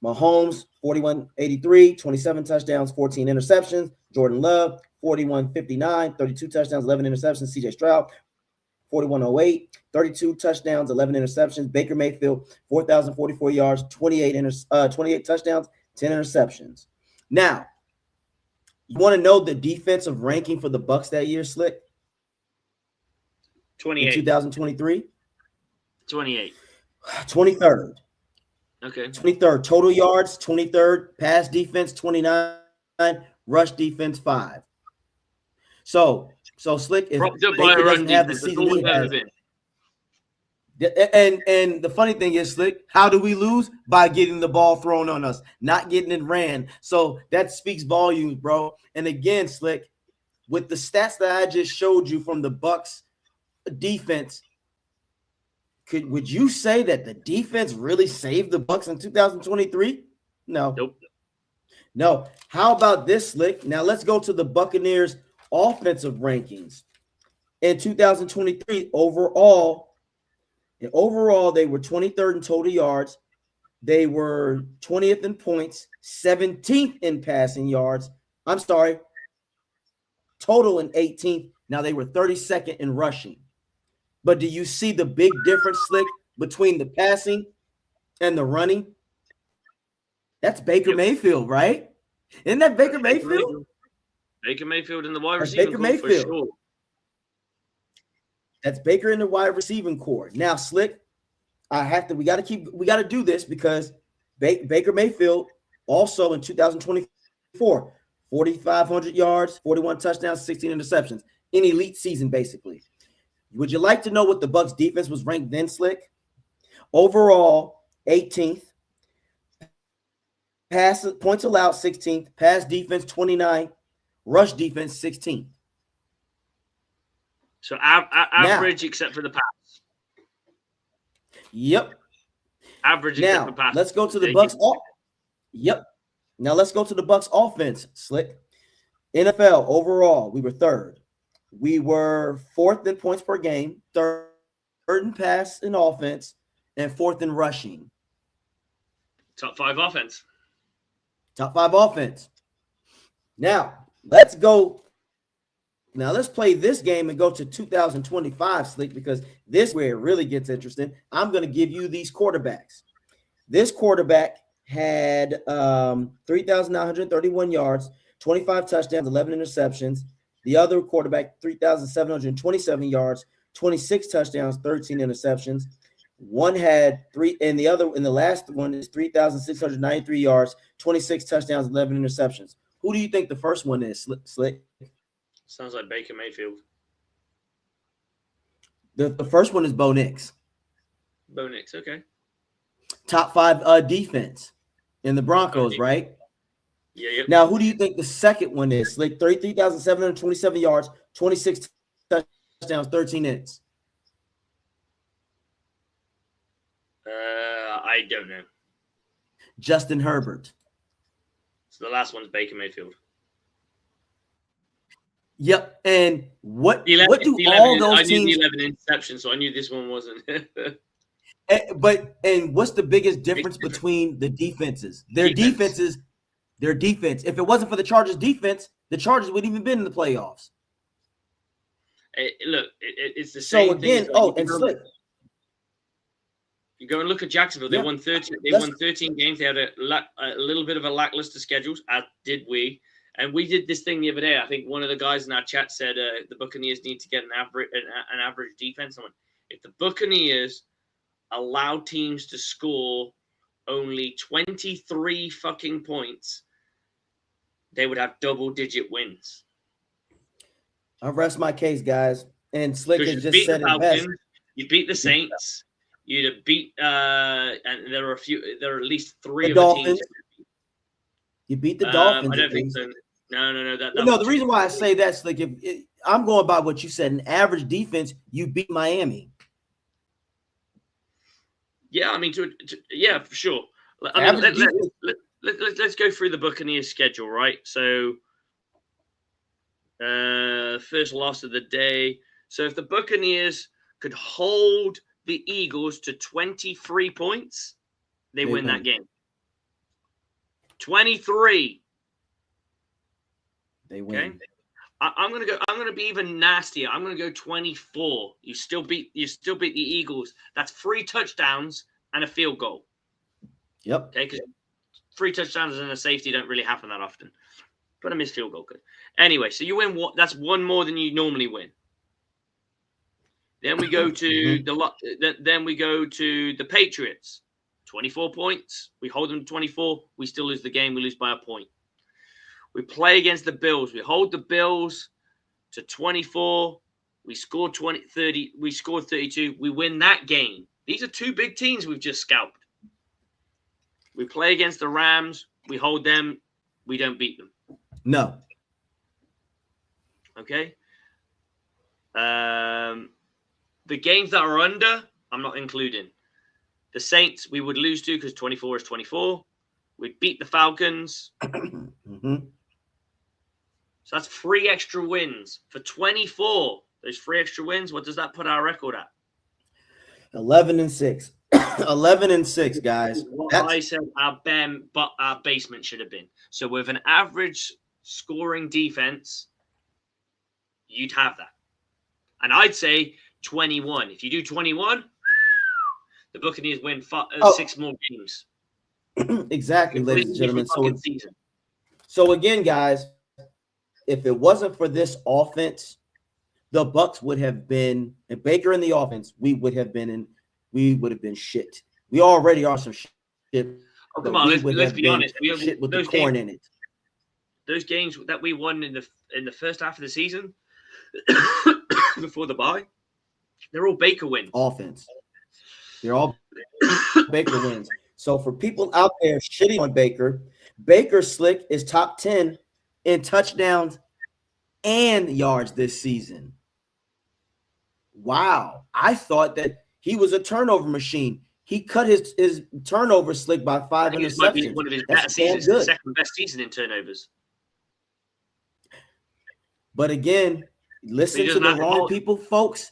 Mahomes, 41.83, 27 touchdowns, 14 interceptions. Jordan Love, 41.59, 32 touchdowns, 11 interceptions. CJ Stroud, 41.08, 32 touchdowns, 11 interceptions. Baker Mayfield, 4,044 yards, 28 touchdowns, 10 interceptions. Now, you want to know the defensive ranking for the Bucs that year, Slick? 28. In 2023? 28. 23rd. Okay. 23rd total yards, 23rd pass defense, 29, rush defense, 5. So Slick, if Baker doesn't have the season he has, and the funny thing is, Slick, how do we lose? By getting the ball thrown on us, not getting it ran. So that speaks volumes, bro. And again, Slick, with the stats that I just showed you from the Bucs defense, would you say that the defense really saved the Bucs in 2023? No. Nope. No. How about this, Slick? Now let's go to the Buccaneers offensive rankings. In 2023, overall, they were 23rd in total yards. They were 20th in points, 17th in passing yards. I'm sorry, total in 18th. Now they were 32nd in rushing. But do you see the big difference, Slick, between the passing and the running? That's Baker Mayfield, right? Isn't that Baker Mayfield? Baker Mayfield in the wide That's receiving Baker core for Mayfield. sure. That's Baker in the wide receiving core. Now, Slick, we got to do this because Baker Mayfield also in 2024, 4,500 yards, 41 touchdowns, 16 interceptions. An elite season, basically. Would you like to know what the Bucs defense was ranked then, Slick? Overall, 18th. Pass points allowed, 16th. Pass defense, 29th. Rush defense, 16th. So average except for the pass. Yep. Average except for pass. Let's go to the Bucs. Yep. Now let's go to the Bucs offense, Slick. NFL overall, we were third. We were fourth in points per game, third in pass in offense, and fourth in rushing. Top 5 offense. Top 5 offense. Now, let's go. Now, let's play this game and go to 2025, Slick, because this is where it really gets interesting. I'm going to give you these quarterbacks. This quarterback had 3,931 yards, 25 touchdowns, 11 interceptions. The other quarterback, 3,727 yards, 26 touchdowns, 13 interceptions. One had 3, and the last one is 3,693 yards, 26 touchdowns, 11 interceptions. Who do you think the first one is, Slick? Sounds like Baker Mayfield. The first one is Bo Nix. Bo Nix, okay. Top 5 defense in the Broncos, right? Yeah, yep. Now, who do you think the second one is? Like 33,727 yards, 26 touchdowns, 13 hits. I don't know. Justin Herbert. So the last one's Baker Mayfield. Yep. And what do all those I teams? knew the 11 interceptions, so I knew this one wasn't. And what's the biggest difference between the defenses? Their defense. If it wasn't for the Chargers' defense, the Chargers wouldn't even been in the playoffs. It's the same. So again, thing you go and look at Jacksonville. They won 13. They won 13 games. They had a little bit of a lackluster schedule, as did we. And we did this thing the other day. I think one of the guys in our chat said the Buccaneers need to get an average defense. If the Buccaneers allow teams to score only 23 fucking points, they would have double-digit wins. I rest my case, guys. And Slick has just said it best. You beat the Saints. You'd beat and there are at least 3 the of Dolphins. the teams. You beat the Dolphins. I don't think so. No. The reason why I say that's like I'm going by what you said. An average defense, you beat Miami. Yeah, I mean, yeah, for sure. I mean, let's go through the Buccaneers schedule, right? So, first loss of the day. So, if the Buccaneers could hold the Eagles to 23 points, they win that game. 23. They win. Okay. I'm gonna be even nastier. I'm gonna go 24. You still beat the Eagles. That's 3 touchdowns and a field goal. Yep. Okay, because 3 touchdowns and a safety don't really happen that often. But a missed field goal could. Anyway, so you win that's 1 more than you normally win. Then we go to the Patriots. 24 points. We hold them to 24. We still lose the game. We lose by a point. We play against the Bills. We hold the Bills to 24. We score 30. We scored 32. We win that game. These are 2 big teams we've just scalped. We play against the Rams. We hold them. We don't beat them. No. Okay. The games that are under, I'm not including. The Saints, we would lose to because 24 is 24. We'd beat the Falcons. Mm-hmm. So that's 3 extra wins for 24. Those 3 extra wins, what does that put our record at? 11-6. 11-6, guys. I said our basement should have been. So with an average scoring defense, you'd have that. And I'd say 21. If you do 21, the Buccaneers win 6 more games. Exactly, ladies and gentlemen. So again, guys, if it wasn't for this offense, the Bucs would have been, and Baker in the offense, we would have been shit. We already are some shit. Oh, come on, let's be honest. We have shit with those the corn games, in it. Those games that we won in the first half of the season before the bye, they're all Baker wins. Offense. They're all Baker wins. So for people out there shitting on Baker, Baker Slick is top 10 in touchdowns and yards this season. Wow. I thought that he was a turnover machine. He cut his turnover Slick by 5 interceptions. Might be one of his better seasons, the second best season in turnovers. But again, listen to the wrong people, folks.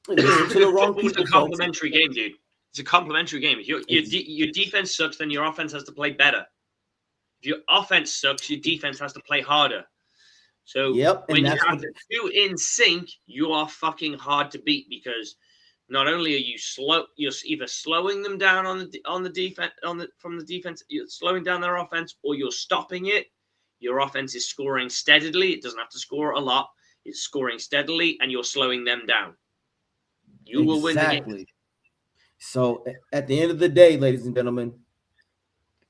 Listen to the wrong people, It's a complimentary game, dude. It's a complimentary game. If your defense sucks, then your offense has to play better. If your offense sucks, your defense has to play harder. So when you have the two in sync, you are fucking hard to beat, because not only are you slow, you're either slowing them down on the defense from the defense, you're slowing down their offense, or you're stopping it. Your offense is scoring steadily. It doesn't have to score a lot. It's scoring steadily, and you're slowing them down. You will win the game. So at the end of the day, ladies and gentlemen,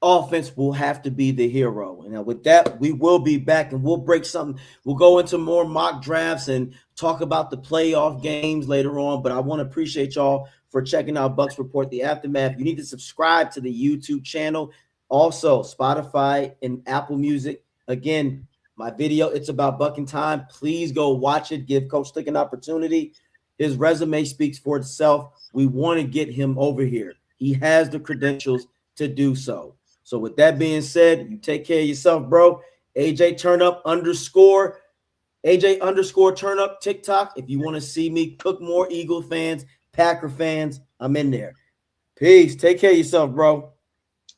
offense will have to be the hero. And now with that, we will be back and we'll break something. We'll go into more mock drafts and talk about the playoff games later on. But I want to appreciate y'all for checking out Bucs Report, The Aftermath. You need to subscribe to the YouTube channel. Also, Spotify and Apple Music. Again, my video, it's about Bucking Time. Please go watch it. Give Coach Slick an opportunity. His resume speaks for itself. We want to get him over here. He has the credentials to do so. So with that being said, you take care of yourself, bro. AJ Turnup _Turnup TikTok. If you want to see me cook more Eagle fans, Packer fans, I'm in there. Peace. Take care of yourself, bro.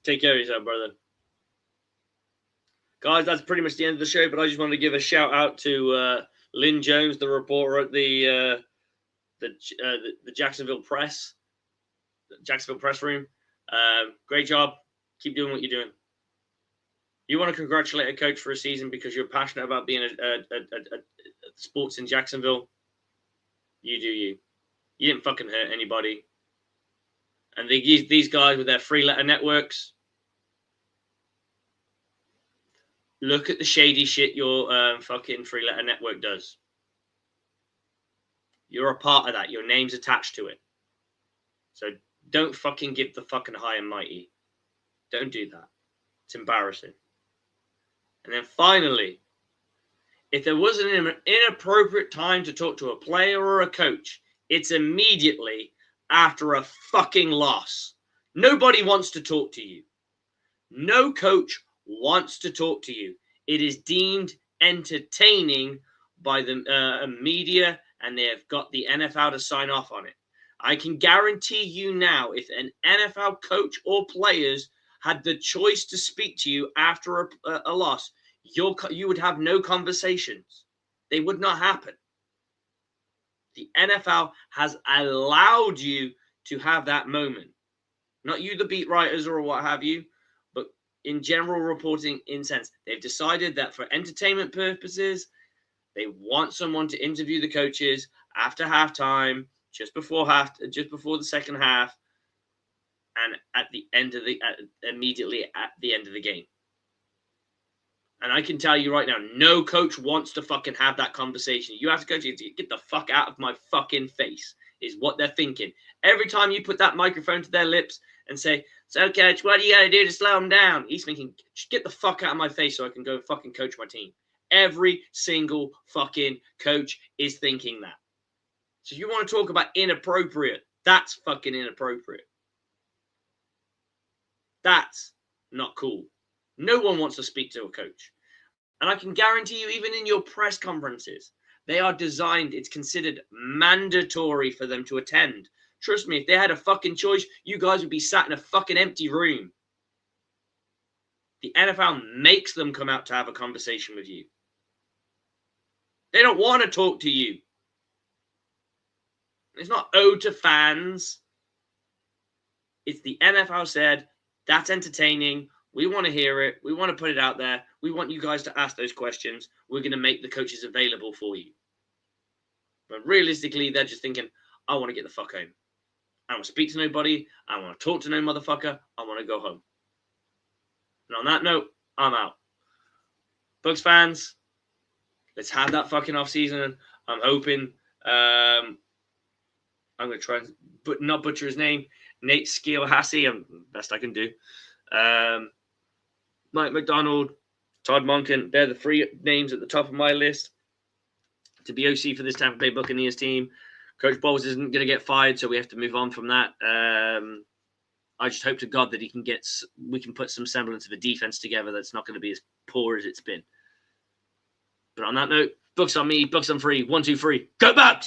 Take care of yourself, brother. Guys, that's pretty much the end of the show, but I just wanted to give a shout out to Lynn Jones, the reporter at the Jacksonville Press Room. Great job. Keep doing what you're doing. You want to congratulate a coach for a season because you're passionate about being a sports in Jacksonville. You do you. You didn't fucking hurt anybody. And these guys with their three-letter networks, look at the shady shit your fucking three-letter network does. You're a part of that. Your name's attached to it. So don't fucking give the fucking high and mighty. Don't do that. It's embarrassing. And then finally, if there was an inappropriate time to talk to a player or a coach, it's immediately after a fucking loss. Nobody wants to talk to you. No coach wants to talk to you. It is deemed entertaining by the media, and they have got the NFL to sign off on it. I can guarantee you now, if an NFL coach or players had the choice to speak to you after a loss, you would have no conversations. They would not happen. The NFL has allowed you to have that moment. Not you, the beat writers or what have you, but in general reporting in sense. They've decided that for entertainment purposes, they want someone to interview the coaches after halftime, just before the second half, and immediately at the end of the game. And I can tell you right now, no coach wants to fucking have that conversation. You have to go to get the fuck out of my fucking face, is what they're thinking. Every time you put that microphone to their lips and say, "So coach, what do you got to do to slow them down?" He's thinking, just get the fuck out of my face so I can go fucking coach my team. Every single fucking coach is thinking that. So you want to talk about inappropriate? That's fucking inappropriate. That's not cool. No one wants to speak to a coach. And I can guarantee you, even in your press conferences, they are designed, it's considered mandatory for them to attend. Trust me, if they had a fucking choice, you guys would be sat in a fucking empty room. The NFL makes them come out to have a conversation with you. They don't want to talk to you. It's not owed to fans. It's the NFL said, that's entertaining. We want to hear it. We want to put it out there. We want you guys to ask those questions. We're going to make the coaches available for you. But realistically, they're just thinking, I want to get the fuck home. I don't want to speak to nobody. I don't want to talk to no motherfucker. I want to go home. And on that note, I'm out. Bucs fans, let's have that fucking off season. I'm hoping. I'm going to try and not butcher his name. Nate Skeelhassy. Best I can do. Mike McDonald, Todd Monken. They're the three names at the top of my list to be OC for this Tampa Bay Buccaneers team. Coach Bowles isn't going to get fired, so we have to move on from that. I just hope to God that we can put some semblance of a defense together that's not going to be as poor as it's been. But on that note, Bucs on me, Bucs on free. 1, 2, 3. Go Bucs!